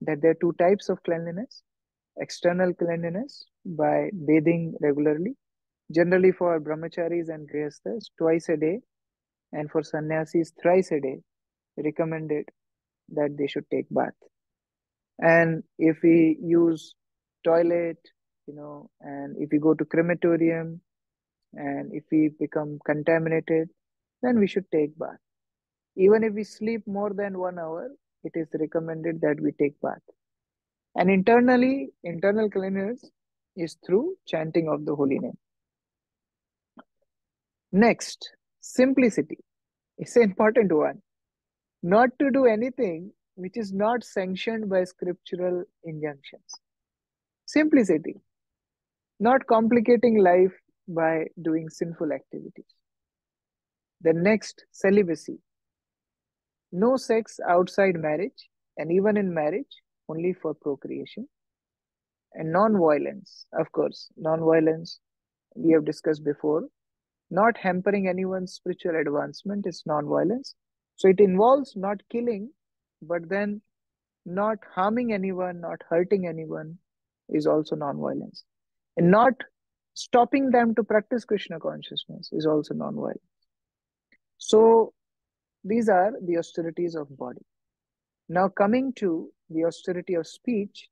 that there are two types of cleanliness. External cleanliness by bathing regularly, generally for brahmacharis and grihasthas twice a day, and for sannyasis thrice a day, recommended that they should take bath. And if we use toilet, and if we go to crematorium, and if we become contaminated, then we should take bath. Even if we sleep more than 1 hour, it is recommended that we take bath. And internal cleanliness is through chanting of the holy name. Next, simplicity. It's an important one. Not to do anything which is not sanctioned by scriptural injunctions. Simplicity. Not complicating life by doing sinful activities. The next, celibacy. No sex outside marriage, and even in marriage, only for procreation. And non-violence, of course, non-violence we have discussed before. Not hampering anyone's spiritual advancement is non-violence. So it involves not killing, but then not harming anyone, not hurting anyone is also non-violence. And not stopping them to practice Krishna consciousness is also non-violence. So these are the austerities of body. Now coming to the austerity of speech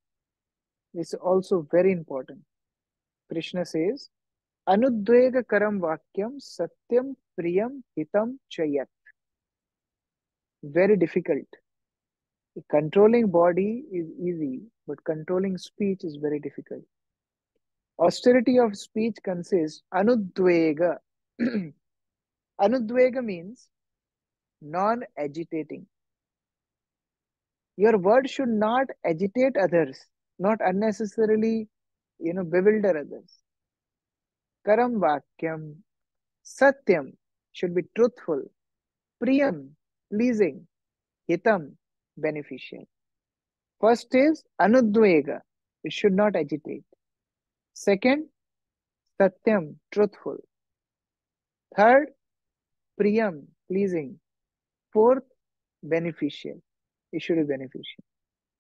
is also very important. Krishna says, Anudvega karam vakyam satyam priyam hitam chayat. Very difficult. Controlling body is easy, but controlling speech is very difficult. Austerity of speech consists anudvega. Anudvega means non-agitating. Your word should not agitate others, not unnecessarily, bewilder others. Karam vakyam, satyam should be truthful, priyam, pleasing, hitam, beneficial. First is anudvega, it should not agitate. Second, satyam, truthful. Third, priyam, pleasing. Fourth, beneficial. It should be beneficial.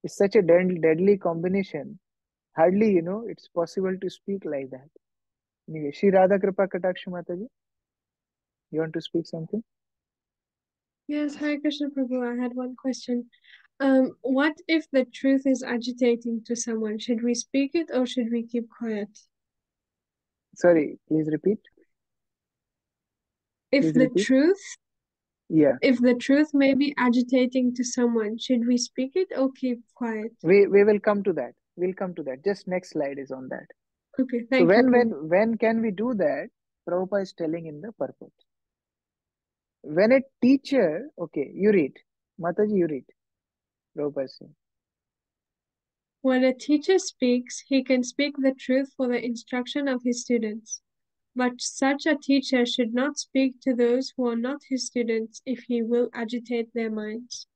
It's such a deadly combination. Hardly, it's possible to speak like that. Anyway, Shri Radha Kripa Kataksh Mataji, you want to speak something? Yes, Hare Krishna Prabhu, I had one question. What if the truth is agitating to someone? Should we speak it or should we keep quiet? Sorry, please repeat. If Please the repeat. truth, Yeah. if the truth may be agitating to someone, should we speak it or keep quiet? We will come to that. We'll come to that. Just next slide is on that. Okay, So thank you. Prabhu. when can we do that? Prabhupada is telling in the purport. When a teacher, okay, you read. Mataji, you read. Prabhupada is saying. When a teacher speaks, he can speak the truth for the instruction of his students. But such a teacher should not speak to those who are not his students if he will agitate their minds.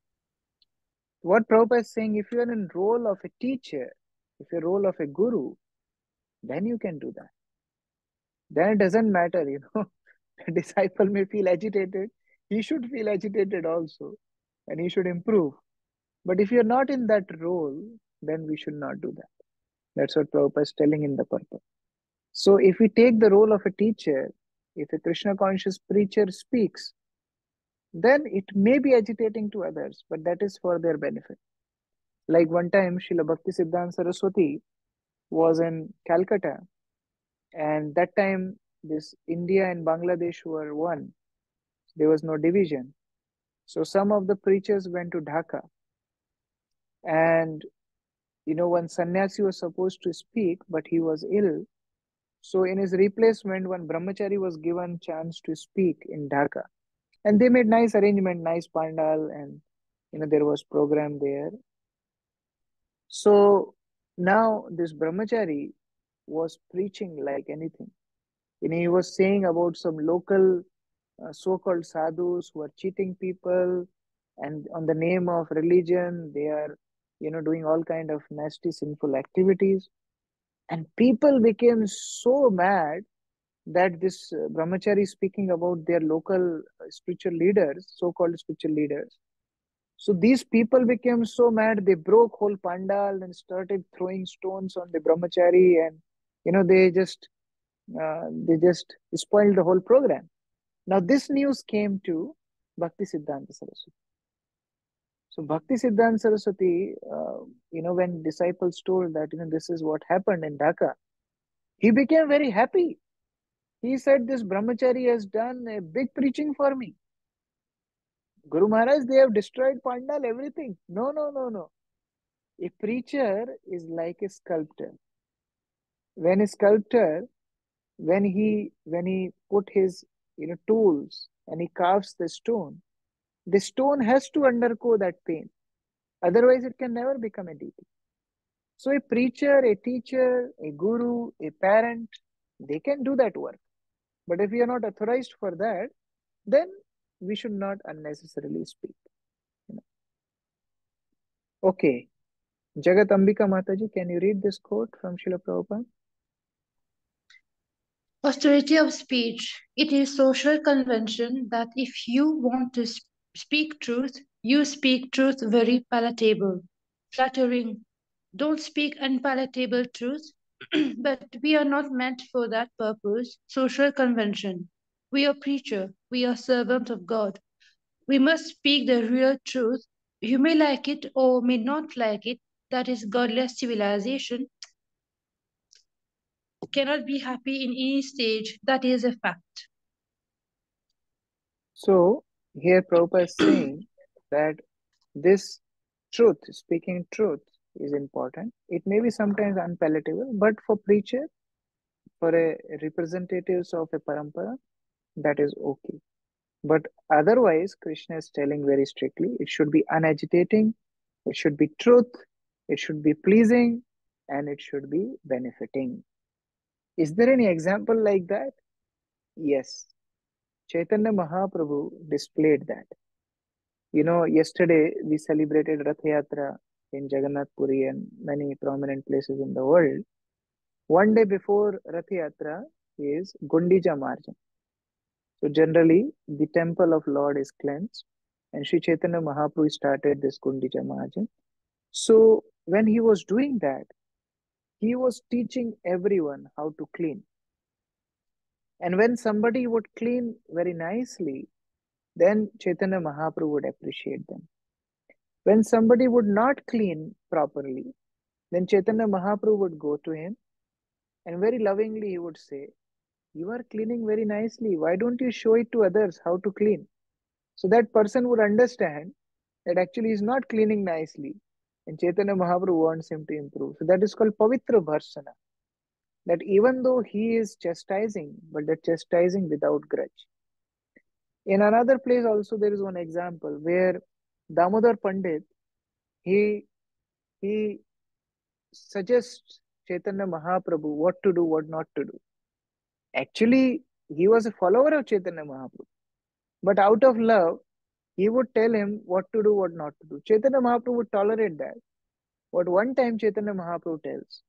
What Prabhupada is saying, if you are in role of a teacher, if you're role of a guru, then you can do that. Then it doesn't matter, the disciple may feel agitated. He should feel agitated also, and he should improve. But if you're not in that role, then we should not do that. That's what Prabhupada is telling in the purpose. So if we take the role of a teacher, if a Krishna conscious preacher speaks, then it may be agitating to others, but that is for their benefit. Like one time, Srila Bhakti Siddhanta Saraswati was in Calcutta, and that time this India and Bangladesh were one. There was no division. So some of the preachers went to Dhaka, and one sannyasi was supposed to speak, but he was ill. So in his replacement, one brahmachari was given chance to speak in Dhaka. And they made nice arrangement, nice pandal, and there was program there. So now this brahmachari was preaching like anything. He was saying about some local so-called sadhus who are cheating people, and on the name of religion, they are, doing all kind of nasty, sinful activities. And people became so mad that this brahmachari speaking about their local spiritual leaders, so-called spiritual leaders. So these people became so mad, they broke whole pandal and started throwing stones on the brahmachari, and they just spoiled the whole program. Now this news came to Bhakti Siddhanta Saraswati. So Bhakti Siddhanta Saraswati, when disciples told that, this is what happened in Dhaka, he became very happy. He said, this brahmachari has done a big preaching for me. Guru Maharaj, they have destroyed pandal, everything. No. A preacher is like a sculptor. When a sculptor, when he put his tools and he carves the stone has to undergo that pain. Otherwise, it can never become a deity. So a preacher, a teacher, a guru, a parent, they can do that work. But if we are not authorized for that, then we should not unnecessarily speak. Okay. Jagat Ambika Mataji, can you read this quote from Srila Prabhupada? Austerity of speech. It is social convention that if you want to speak truth, you speak truth very palatable, flattering. Don't speak unpalatable truth, but we are not meant for that purpose. Social convention. We are preacher. We are servant of God. We must speak the real truth. You may like it or may not like it. That is godless civilization. Cannot be happy in any stage. That is a fact. So here Prabhupada is saying that this truth, speaking truth, is important. It may be sometimes unpalatable, but for preacher, for a representatives of a parampara, that is okay. But otherwise, Krishna is telling very strictly, it should be unagitating, it should be truth, it should be pleasing, and it should be benefiting. Is there any example like that? Yes. Chaitanya Mahaprabhu displayed that. Yesterday we celebrated Rath Yatra in Jagannath Puri and many prominent places in the world. One day before Rath Yatra is Gundija Marjan. So generally, the temple of Lord is cleansed, and Sri Chaitanya Mahaprabhu started this Kundija Mahajan. So when he was doing that, he was teaching everyone how to clean. And when somebody would clean very nicely, then Chaitanya Mahaprabhu would appreciate them. When somebody would not clean properly, then Chaitanya Mahaprabhu would go to him and very lovingly he would say, "You are cleaning very nicely. Why don't you show it to others how to clean?" So that person would understand that actually he's not cleaning nicely. And Chaitanya Mahaprabhu wants him to improve. So that is called Pavitra Bharsana. That even though he is chastising, but that chastising without grudge. In another place also there is one example where Damodar Pandit, he suggests Chaitanya Mahaprabhu what to do, what not to do. Actually, he was a follower of Chaitanya Mahaprabhu. But out of love, he would tell him what to do, what not to do. Chaitanya Mahaprabhu would tolerate that. But one time Chaitanya Mahaprabhu tells,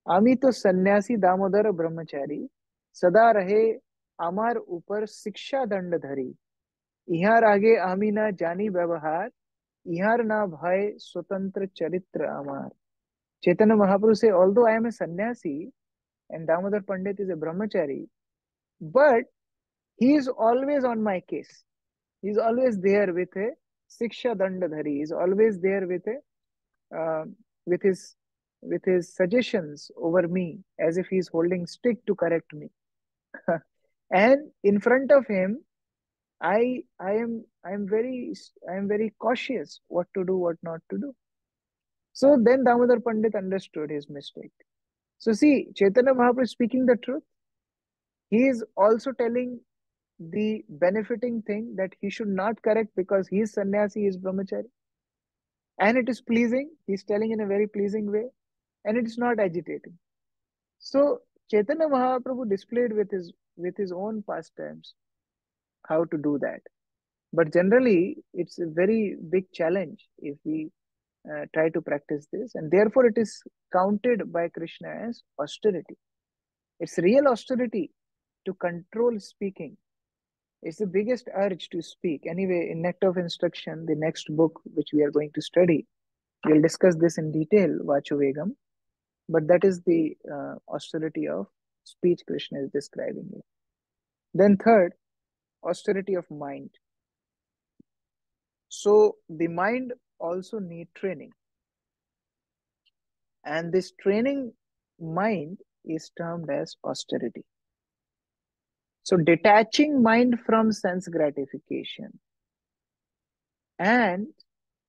"Ami to sannyasi damodar brahmachari, sada rahe amar upar siksha dand dhari. Ihar age ami na jani vyavahar, ihar na bhai swatantra charitra amar." Chaitanya Mahaprabhu say, although I am a sannyasi and Damodar Pandit is a brahmachari, but he is always on my case. He is always there with a siksha dandadhari. He is always there with a with his suggestions over me, as if he is holding stick to correct me. And in front of him, I am very cautious what to do, what not to do. So then Damodar Pandit understood his mistake. So see, Chaitanya Mahaprabhu is speaking the truth. He is also telling the benefiting thing that he should not correct because he is sannyasi, he is brahmachari. And it is pleasing. He is telling in a very pleasing way. And it is not agitating. So Chaitanya Mahaprabhu displayed with his own pastimes how to do that. But generally, it's a very big challenge if we try to practice this. And therefore, it is counted by Krishna as austerity. It's real austerity to control speaking. It's the biggest urge to speak. Anyway, in Nectar of Instruction, the next book which we are going to study, we'll discuss this in detail, Vachovegam. But that is the austerity of speech Krishna is describing here. Then third, austerity of mind. So the mind also need training. And this training mind is termed as austerity. So detaching mind from sense gratification and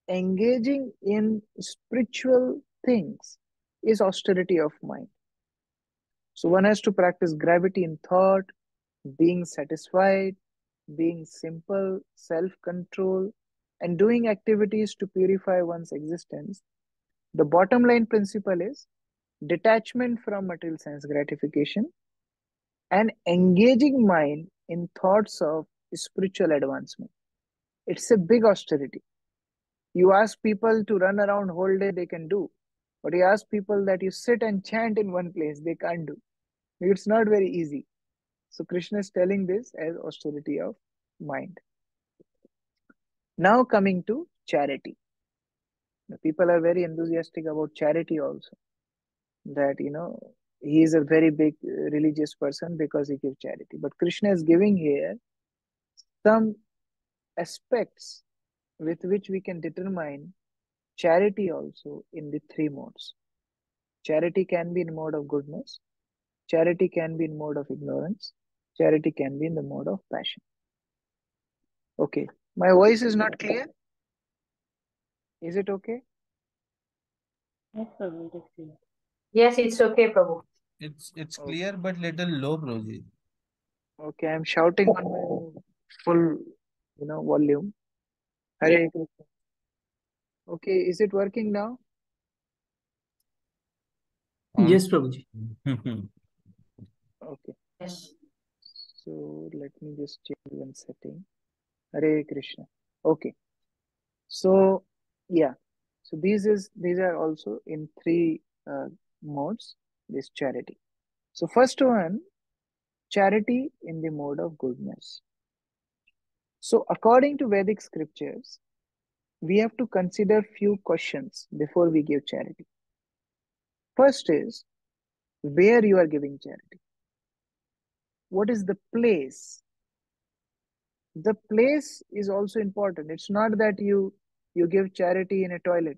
engaging in spiritual things is austerity of mind. So one has to practice gravity in thought, being satisfied, being simple, self-control, and doing activities to purify one's existence. The bottom line principle is detachment from material sense gratification and engaging mind in thoughts of spiritual advancement. It's a big austerity. You ask people to run around whole day, they can do. But you ask people that you sit and chant in one place, they can't do. It's not very easy. So Krishna is telling this as austerity of mind. Now coming to charity. The people are very enthusiastic about charity also. That, he is a very big religious person because he gives charity. But Krishna is giving here some aspects with which we can determine charity also in the three modes. Charity can be in mode of goodness. Charity can be in mode of ignorance. Charity can be in the mode of passion. Okay. My voice is not clear? Is it okay? Yes, Prabhu, it is clear. Yes, it's okay, Prabhu. It's clear, but little low, Prabhuji. Okay, I'm shouting on my full, volume. Hare Krishna. Okay, is it working now? Yes, Prabhuji. Okay. Yes. So let me just change one setting. Hare Krishna. Okay. So yeah. So these are also in three modes, this charity. So first one, charity in the mode of goodness. So according to Vedic scriptures, we have to consider few questions before we give charity. First is where you are giving charity. What is the place? The place is also important. It's not that you give charity in a toilet.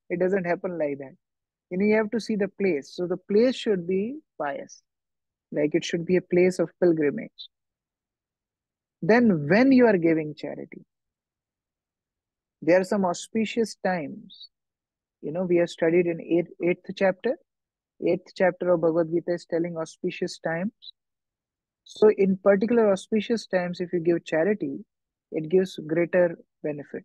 It doesn't happen like that. You have to see the place. So the place should be pious. Like it should be a place of pilgrimage. Then when you are giving charity, there are some auspicious times. We have studied in eighth chapter. Eighth chapter of Bhagavad Gita is telling auspicious times. So in particular auspicious times, if you give charity, it gives greater benefit.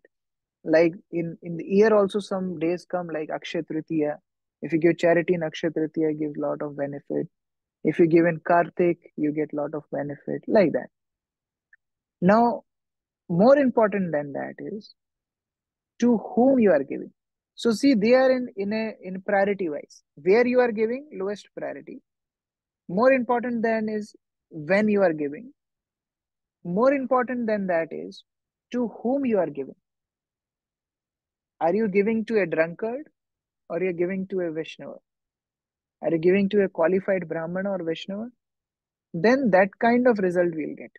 Like in the year also some days come like Akshay Tritiya. If you give charity in Akshay Tritiya, it gives a lot of benefit. If you give in Kartik, you get a lot of benefit, like that. Now, more important than that is to whom you are giving. So see, they are in priority wise. Where you are giving, lowest priority. More important than is when you are giving. More important than that is to whom you are giving. Are you giving to a drunkard or are you giving to a Vaishnava? Are you giving to a qualified Brahmana or Vaishnava? Then that kind of result we'll get.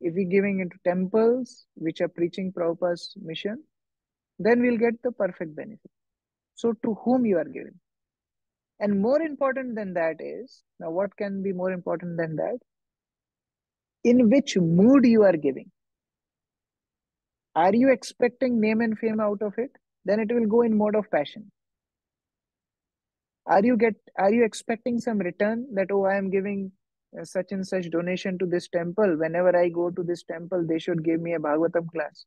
If we're giving into temples which are preaching Prabhupada's mission, then we'll get the perfect benefit. So to whom you are giving. And more important than that is, now what can be more important than that? In which mood you are giving. Are you expecting name and fame out of it? Then it will go in mode of passion. Are you expecting some return that, oh, I am giving such and such donation to this temple. Whenever I go to this temple, they should give me a Bhagavatam class.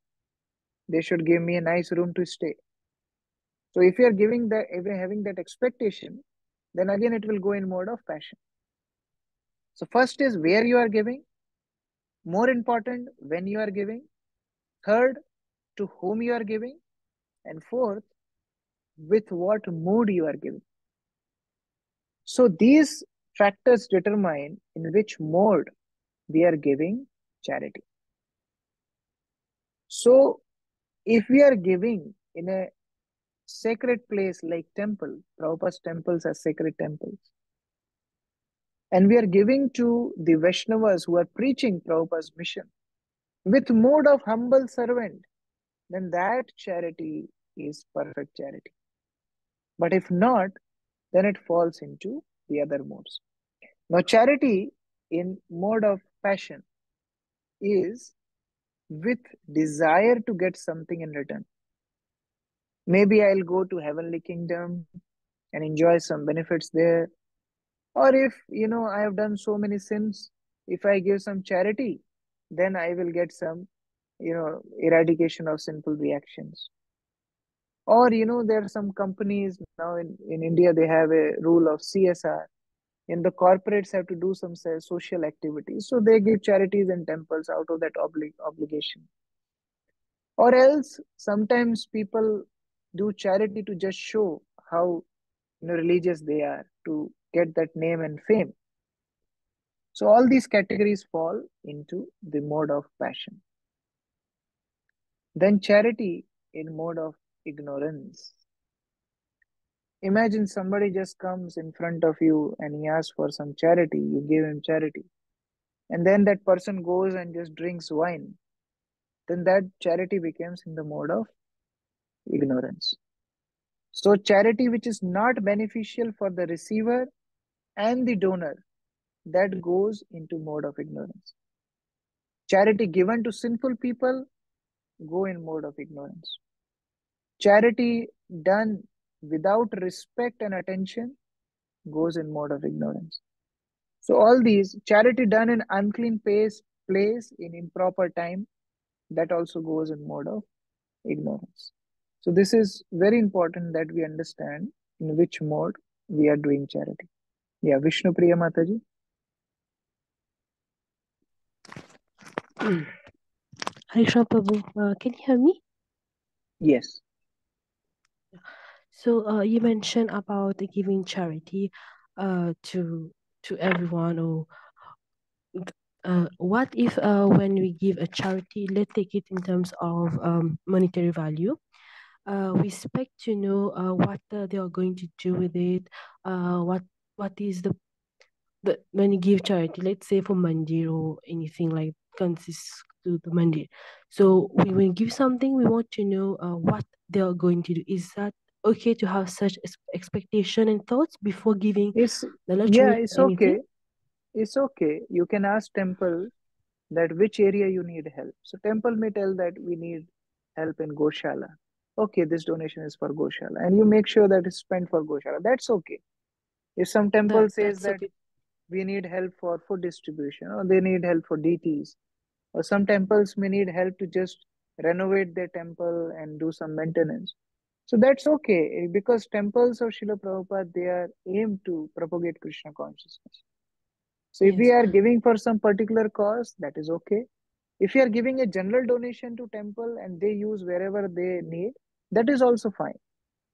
They should give me a nice room to stay. So if you are having that expectation, then again it will go in mode of passion. So first is where you are giving. More important, when you are giving. Third, to whom you are giving. And fourth, with what mood you are giving. So these factors determine in which mode we are giving charity. So if we are giving in a sacred place like temple, Prabhupada's temples are sacred temples, and we are giving to the Vaishnavas who are preaching Prabhupada's mission with mode of humble servant, then that charity is perfect charity. But if not, then it falls into the other modes. Now, charity in mode of passion is with desire to get something in return. Maybe I'll go to heavenly kingdom and enjoy some benefits there. Or if, I have done so many sins, if I give some charity, then I will get some, eradication of sinful reactions. Or, there are some companies now in India, they have a rule of CSR. And the corporates have to do some social activities. So they give charities and temples out of that obligation. Or else, sometimes people do charity to just show how religious they are, to get that name and fame. So all these categories fall into the mode of passion. Then charity in mode of ignorance. Imagine somebody just comes in front of you and he asks for some charity, you give him charity. And then that person goes and just drinks wine. Then that charity becomes in the mode of ignorance. So charity which is not beneficial for the receiver and the donor, that goes into mode of ignorance. Charity given to sinful people, go in mode of ignorance. Charity done without respect and attention goes in mode of ignorance. So all these, charity done in unclean place in improper time, that also goes in mode of ignorance. So this is very important that we understand in which mode we are doing charity. Yeah, Vishnu Priya Mataji. Harisha Prabhu, can you hear me? Yes. So you mentioned about giving charity to everyone, or what if when we give a charity, let's take it in terms of monetary value, we expect to know what they are going to do with it, what is the when you give charity, let's say for mandir or anything like consists to the mandir. So when we give something, we want to know what they are going to do. Is that okay to have such expectation and thoughts before giving It's, the yeah, Lakshmi it's anything? okay. It's okay. You can ask temple that which area you need help. So temple may tell that we need help in Goshala. Okay, this donation is for Goshala, and you make sure that it's spent for Goshala. That's okay. If some temple says That's that okay. we need help for food distribution, or they need help for deities, or some temples may need help to just renovate their temple and do some maintenance. So that's okay, because temples of Srila Prabhupada, they are aimed to propagate Krishna consciousness. So if we Yes. are giving for some particular cause, that is okay. If you are giving a general donation to temple and they use wherever they need, that is also fine.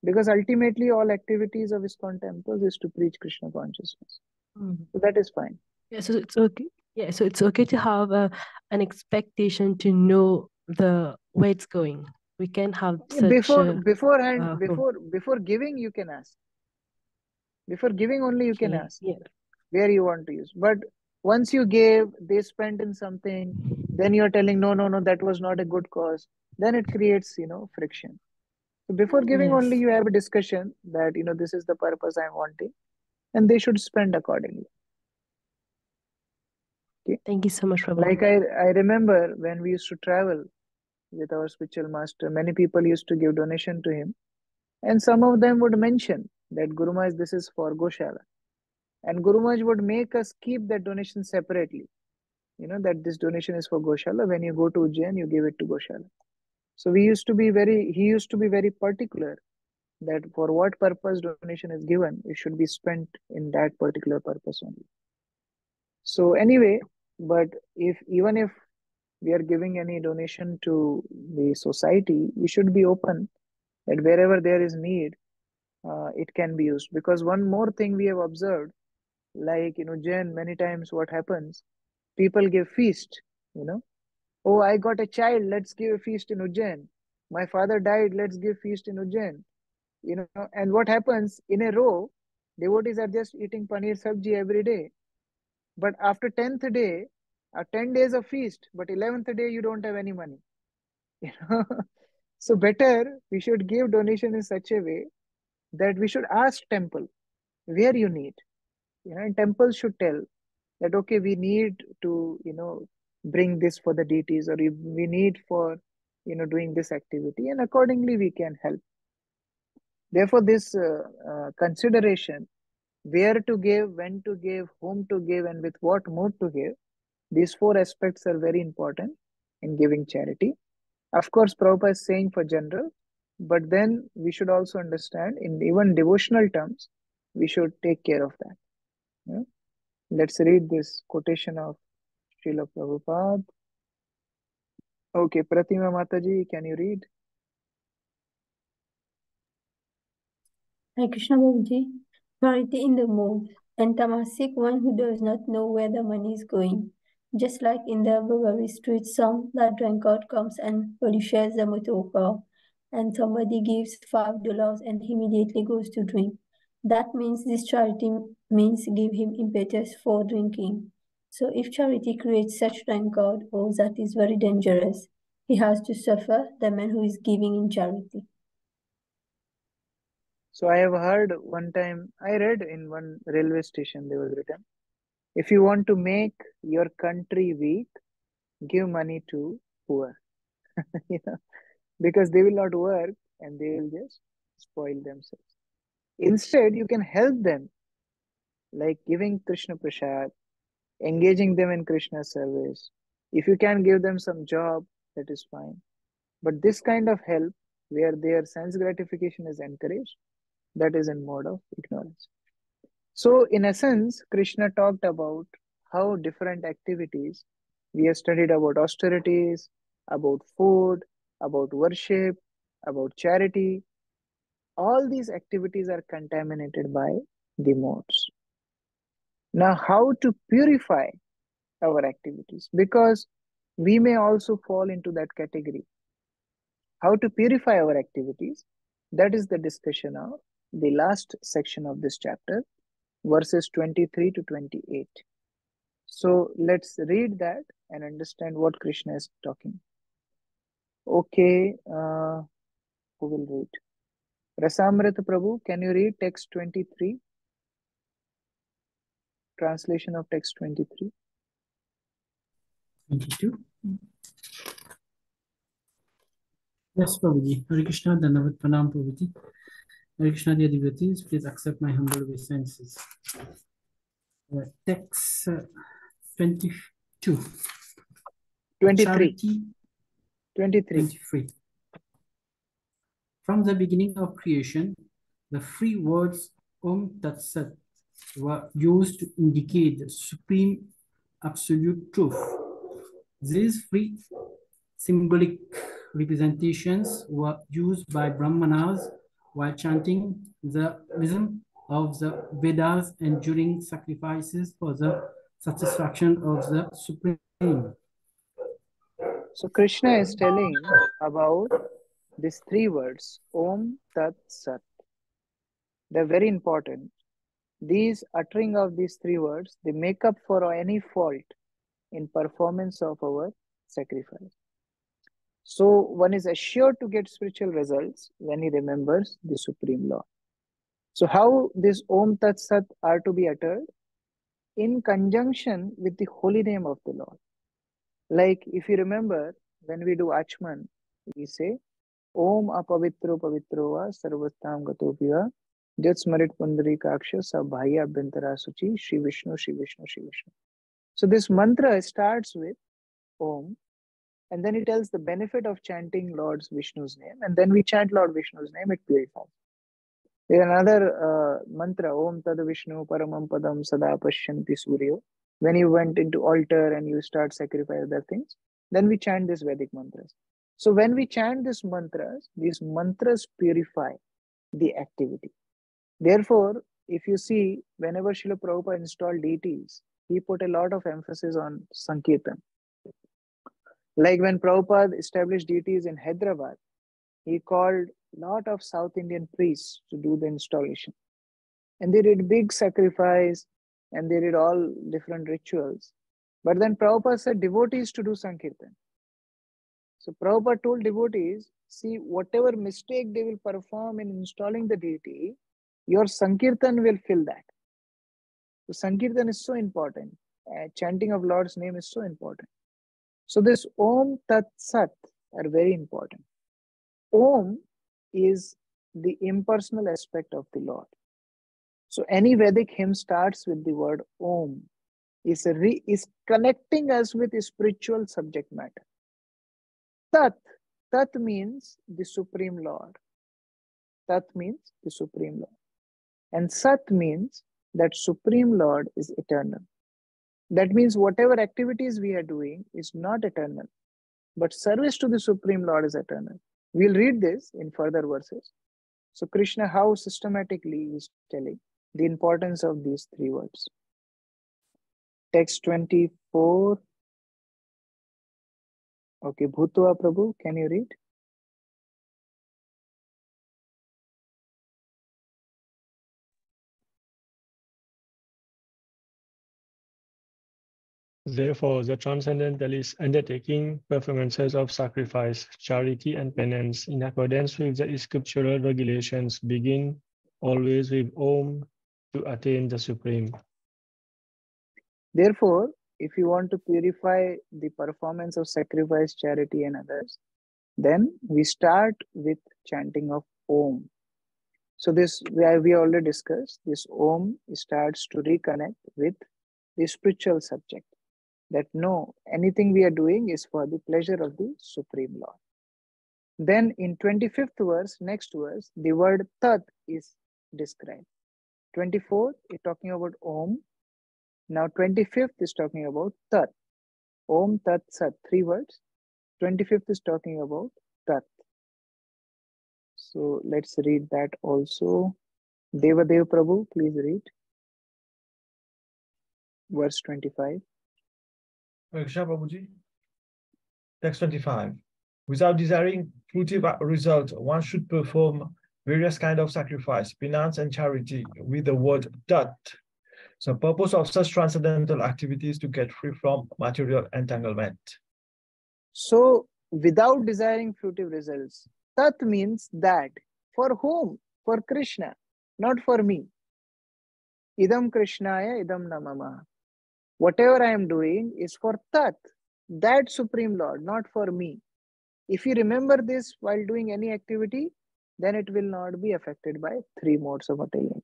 Because ultimately all activities of ISKCON temples is to preach Krishna consciousness. So that is fine. Yeah, so it's okay. Yeah, so it's okay to have an expectation to know the where it's going. We can have such Before giving, you can ask. Before giving only you can okay, ask yeah. where you want to use. But once you gave, they spent in something, then you're telling no, that was not a good cause. Then it creates, friction. So before giving only Yes. you have a discussion that, this is the purpose I'm wanting, and they should spend accordingly. Okay. Thank you so much, Prabhu. Like I remember when we used to travel with our spiritual master, many people used to give donation to him. And some of them would mention that Guru Maharaj, this is for Goshala. And Guru Maharaj would make us keep that donation separately. That this donation is for Goshala. When you go to Ujjain, you give it to Goshala. So he used to be very particular that for what purpose donation is given, it should be spent in that particular purpose only. So anyway, but even if we are giving any donation to the society, we should be open that wherever there is need, it can be used. Because one more thing we have observed, like Jen, many times what happens, people give feast, oh, I got a child, let's give a feast in Ujjain. My father died, let's give feast in Ujjain. And what happens in a row, devotees are just eating paneer sabji every day. But after 10th day, 10 days of feast, but 11th day you don't have any money. So better we should give donation in such a way that we should ask temple where you need. And temples should tell that okay, we need to bring this for the deities, or we need for doing this activity, and accordingly we can help. Therefore this consideration, where to give, when to give, whom to give, and with what mode to give, these four aspects are very important in giving charity. Of course, Prabhupada is saying for general, but then we should also understand in even devotional terms, we should take care of that. Yeah? Let's read this quotation of Srila Prabhupada. Okay, Pratima Mataji, can you read? Hare Krishna Babuji. Charity in the mood, and tamasic one who does not know where the money is going. Just like in the Barbary street song, that drunkard comes and polishes the motor car, and somebody gives $5 and he immediately goes to drink. That means this charity means give him impetus for drinking. So if charity creates such drunkard, oh, that is very dangerous. He has to suffer, the man who is giving in charity. So I have heard one time, I read in one railway station, there was written, if you want to make your country weak, give money to poor. Because they will not work and they will just spoil themselves. Instead, you can help them, like giving Krishna Prasad, engaging them in Krishna service. If you can give them some job, that is fine. But this kind of help, where their sense gratification is encouraged, that is in mode of ignorance. So, in essence, Krishna talked about how different activities, we have studied about austerities, about food, about worship, about charity. All these activities are contaminated by the modes. Now, how to purify our activities, because we may also fall into that category. How to purify our activities, that is the discussion of the last section of this chapter, verses 23 to 28. So let's read that and understand what Krishna is talking. Okay, who will read? Rasamrita Prabhu, can you read text 23? Translation of text 23. 22. Yes, Prabhuji. Hare Krishna, Dhanavad Pranam, Prabhuji. Hare Krishna, dear devotees, please accept my humble obeisances. Text 22. 23. Charity 23. From the beginning of creation, the three words Om Tat Sat were used to indicate the supreme absolute truth. These three symbolic representations were used by Brahmanas while chanting the wisdom of the Vedas and during sacrifices for the satisfaction of the Supreme. So Krishna is telling about these three words, Om Tat Sat. They're very important. These uttering of these three words, they make up for any fault in performance of our sacrifice. So one is assured to get spiritual results when he remembers the Supreme Lord. So how this Om Tat Sat are to be uttered? In conjunction with the holy name of the Lord. Like if you remember, when we do Achman, we say, Om apavitro pavitro va sarvastam gatopiva jat smarit pundari kaksha sabhaya abhyantara suchi Shri Vishnu, Shri Vishnu, Shri Vishnu. So this mantra starts with Om, and then it tells the benefit of chanting Lord Vishnu's name, and then we chant Lord Vishnu's name, it purifies. There's another mantra, Om Tad Vishnu Paramam Padam Sada Pashyanti Suryo. When you went into altar and you start sacrifice other things, then we chant this Vedic mantras. So when we chant these mantras purify the activity. Therefore, if you see, whenever Srila Prabhupada installed deities, he put a lot of emphasis on Sankirtan. Like when Prabhupada established deities in Hyderabad, he called a lot of South Indian priests to do the installation. And they did big sacrifice and they did all different rituals. But then Prabhupada said devotees to do Sankirtan. So Prabhupada told devotees, see, whatever mistake they will perform in installing the deity, your Sankirtan will fill that. So Sankirtan is so important. Chanting of Lord's name is so important. So this Om Tat Sat are very important. Om is the impersonal aspect of the Lord. So any Vedic hymn starts with the word Om, is connecting us with the spiritual subject matter. Tat means the Supreme Lord. Tat means the Supreme Lord. And Sat means that Supreme Lord is eternal. That means whatever activities we are doing is not eternal, but service to the Supreme Lord is eternal. We'll read this in further verses. So Krishna, how systematically is telling the importance of these three words. Text 24. Okay, Bhutva Prabhu, can you read? Therefore, the transcendental is undertaking performances of sacrifice, charity, and penance in accordance with the scriptural regulations begin always with Om to attain the Supreme. Therefore, if you want to purify the performance of sacrifice, charity, and others, then we start with chanting of Om. So this we already discussed. This Om starts to reconnect with the spiritual subject. That no, anything we are doing is for the pleasure of the Supreme Lord. Then in 25th verse, next verse, the word Tat is described. 24th is talking about Om. Now 25th is talking about Tat. Om, Tat, Sat, three words. 25th is talking about Tat. So let's read that also. Devadev Prabhu, please read. Verse 25. Krishna Prabhuji. Text 25. Without desiring fruitive result, one should perform various kinds of sacrifice, penance, and charity with the word tat. The purpose of such transcendental activities is to get free from material entanglement. So, without desiring fruitive results, tat means that. For whom? For Krishna, not for me. Idam Krishnaya, idam namama. Whatever I am doing is for tat, that Supreme Lord, not for me. If you remember this while doing any activity, then it will not be affected by three modes of material.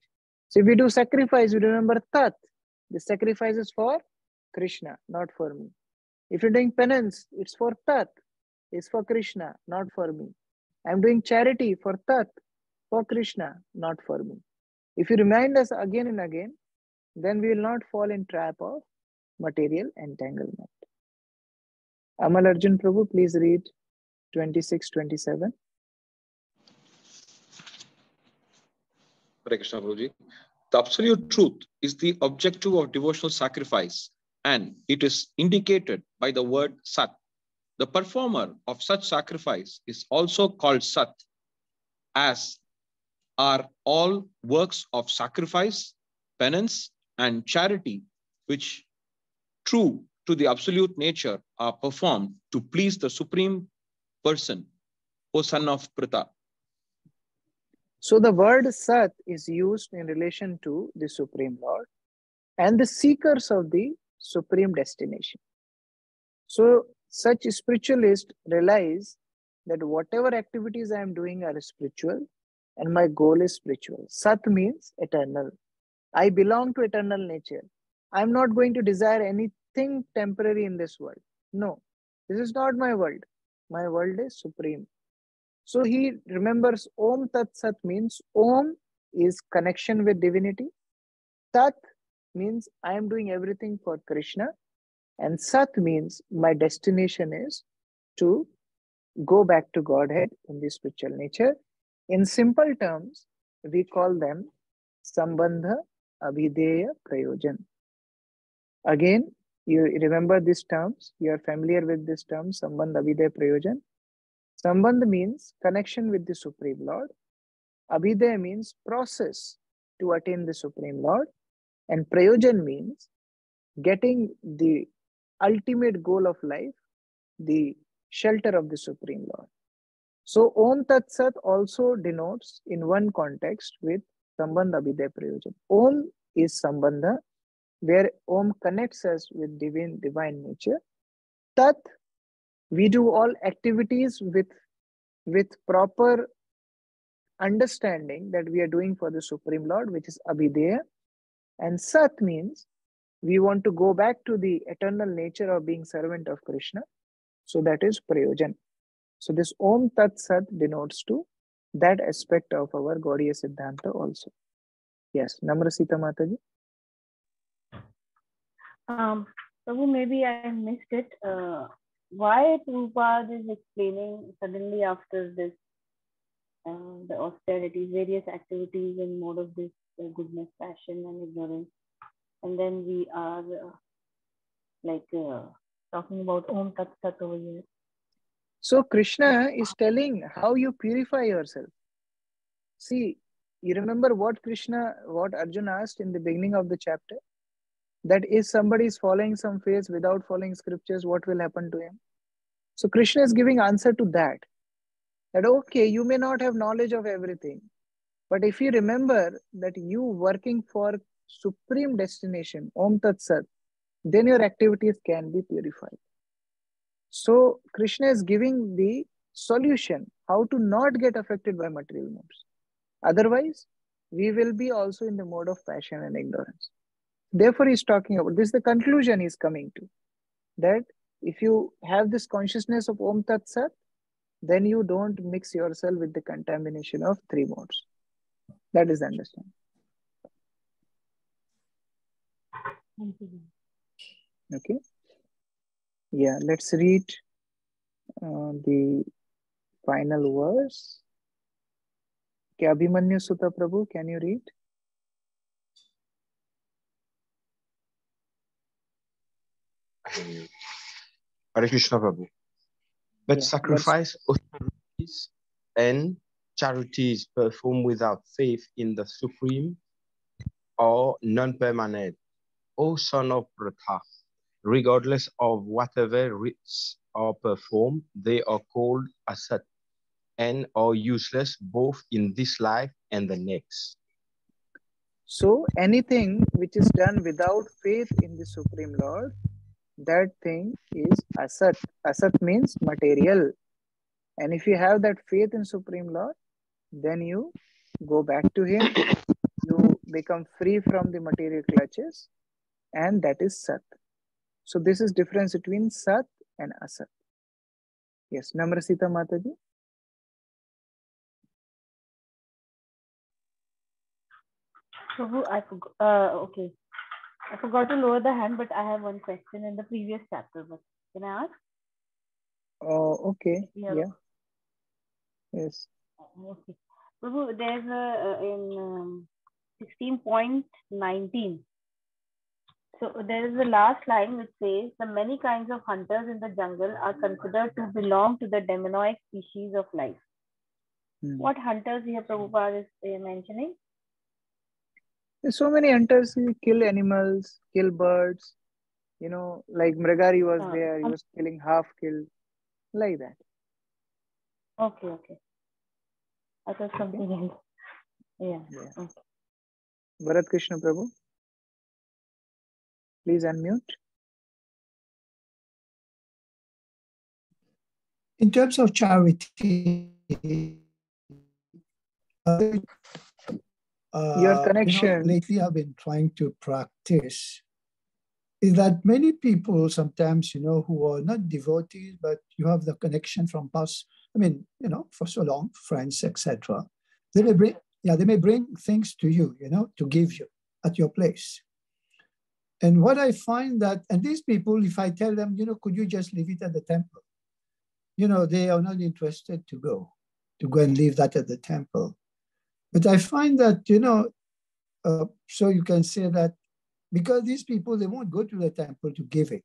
So if we do sacrifice, we remember tat. The sacrifice is for Krishna, not for me. If you're doing penance, it's for tat. It's for Krishna, not for me. I'm doing charity for tat, for Krishna, not for me. If you remind us again and again, then we will not fall in trap of material entanglement. Amal Arjun Prabhu, please read 26-27. Hare Krishna Prabhuji. The absolute truth is the objective of devotional sacrifice, and it is indicated by the word Sat. The performer of such sacrifice is also called Sat, as are all works of sacrifice, penance, and charity, which, true to the absolute nature, are performed to please the Supreme Person, O son of Pritha. So the word Sat is used in relation to the Supreme Lord and the seekers of the supreme destination. So such spiritualists realize that whatever activities I am doing are spiritual and my goal is spiritual. Sat means eternal. I belong to eternal nature. I'm not going to desire anything temporary in this world. No, this is not my world. My world is supreme. So he remembers Om Tat Sat means Om is connection with divinity. Tat means I am doing everything for Krishna. And Sat means my destination is to go back to Godhead in the spiritual nature. In simple terms, we call them Sambandha Abhideya Prayojan. Again, you remember these terms, you are familiar with this term, Sambandha Abhideya Prayojan. Sambandha means connection with the Supreme Lord. Abhideya means process to attain the Supreme Lord. And Prayojan means getting the ultimate goal of life, the shelter of the Supreme Lord. So Om Tat Sat also denotes in one context with Sambandha Abhideya Prayojan. Om is Sambandha, where Om connects us with divine nature. Tat, we do all activities with proper understanding that we are doing for the Supreme Lord, which is Abhideya. And Sat means we want to go back to the eternal nature of being servant of Krishna. So that is Prayojan. So this Om Tat Sat denotes to that aspect of our Gaudiya Siddhanta also. Yes, Namrasita Mataji. Prabhu, maybe I missed it. Why Prabhupada is explaining suddenly after this the austerities, various activities and mode of this goodness, passion, and ignorance, and then we are talking about Om Tat Sat over here. So Krishna is telling how you purify yourself. See, you remember what Arjuna asked in the beginning of the chapter? That if somebody is following some faith without following scriptures, what will happen to him? So Krishna is giving answer to that. That okay, you may not have knowledge of everything, but if you remember that you working for supreme destination, Om Tat Sat, then your activities can be purified. So Krishna is giving the solution how to not get affected by material modes. Otherwise, we will be also in the mode of passion and ignorance. Therefore, he's talking about this. The conclusion he's coming to, that if you have this consciousness of Om Tat Sat, then you don't mix yourself with the contamination of three modes. That is the understanding. Okay. Yeah, let's read the final verse. Okay, Abhimanyu Sutta Prabhu, can you read? Hare Krishna Prabhu. But Yeah, sacrifice, austerities, and charities performed without faith in the Supreme are non-permanent, O son of Pratha. Regardless of whatever rites are performed, they are called asat and are useless both in this life and the next. So anything which is done without faith in the Supreme Lord, that thing is asat. Asat means material. And if you have that faith in Supreme Lord, then you go back to Him, you become free from the material clutches, and that is Sat. So this is difference between Sat and Asat. Yes, Namrasita Mataji. Prabhu, okay. I forgot to lower the hand, but I have one question in the previous chapter. But can I ask? Oh, okay. Yeah. Yeah. Yes. Okay. Prabhu, there's in 16.19. So there is the last line which says the many kinds of hunters in the jungle are considered to belong to the demonic species of life. What hunters here Prabhupada is mentioning? There's so many hunters who kill animals, kill birds. You know, like Mragari was there, he was killing half killed, like that. Okay, okay. I thought something else. Yeah. Okay. Bharat Krishna Prabhu, please unmute. In terms of charity, your connection. Lately I've been trying to practice is that many people sometimes, who are not devotees, but you have the connection from past, for so long, friends, etc. They may bring things to you, to give you at your place. And what I find that, and these people, if I tell them, could you just leave it at the temple? They are not interested to go and leave that at the temple. But I find that, so you can say that because these people, they won't go to the temple to give it.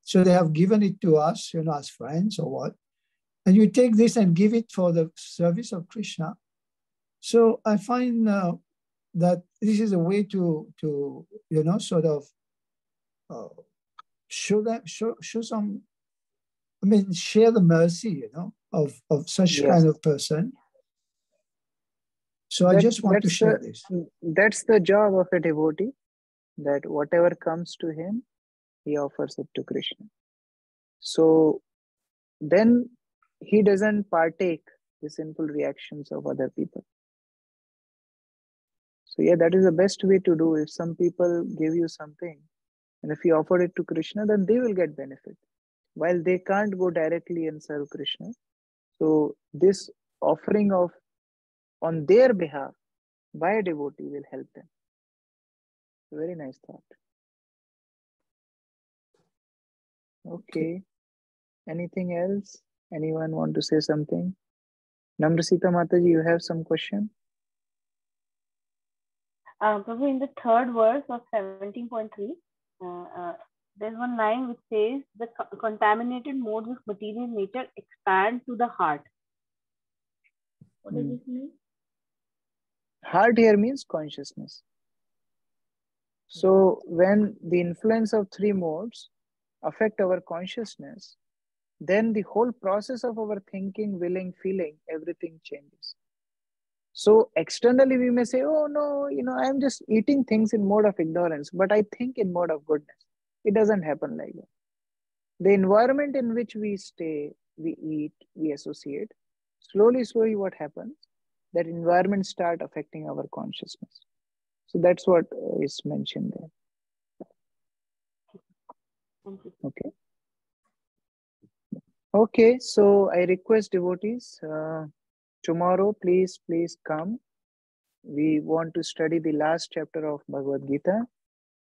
So they have given it to us, as friends or what. And you take this and give it for the service of Krishna. So I find that this is a way to sort of show some, share the mercy, of such kind of person. So I just want to share this. That's the job of a devotee, that whatever comes to him, he offers it to Krishna. So then he doesn't partake the sinful reactions of other people. So yeah, that is the best way to do. If some people give you something, and if you offer it to Krishna, then they will get benefit. While they can't go directly and serve Krishna. So this offering of on their behalf by a devotee will help them. Very nice thought. Okay. Anything else? Anyone want to say something? Namrasita Mataji, you have some question? Prabhu, in the third verse of 17.3, there's one line which says the contaminated modes of material nature expand to the heart. What does this mean? Heart here means consciousness. So when the influence of three modes affect our consciousness, then the whole process of our thinking, willing, feeling, everything changes. So externally we may say, oh no, I'm just eating things in mode of ignorance, but I think in mode of goodness. It doesn't happen like that. The environment in which we stay, we eat, we associate, slowly what happens? That environment start affecting our consciousness. So that's what is mentioned there. Okay. Okay, so I request devotees, tomorrow, please come. We want to study the last chapter of Bhagavad Gita,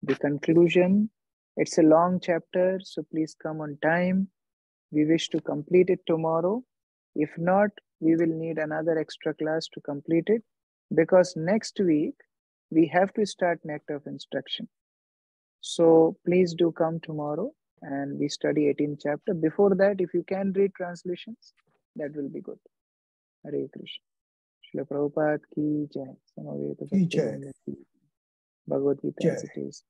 the conclusion. It's a long chapter, so please come on time. We wish to complete it tomorrow. If not, we will need another extra class to complete it, because next week we have to start Nectar of Instruction. So please do come tomorrow. and we study 18th chapter. Before that, if you can read translations, that will be good. Hare Krishna. Srila Prabhupada ki jai. Samaveta Ki jai. Bhakti Bhagavad Gita as it is.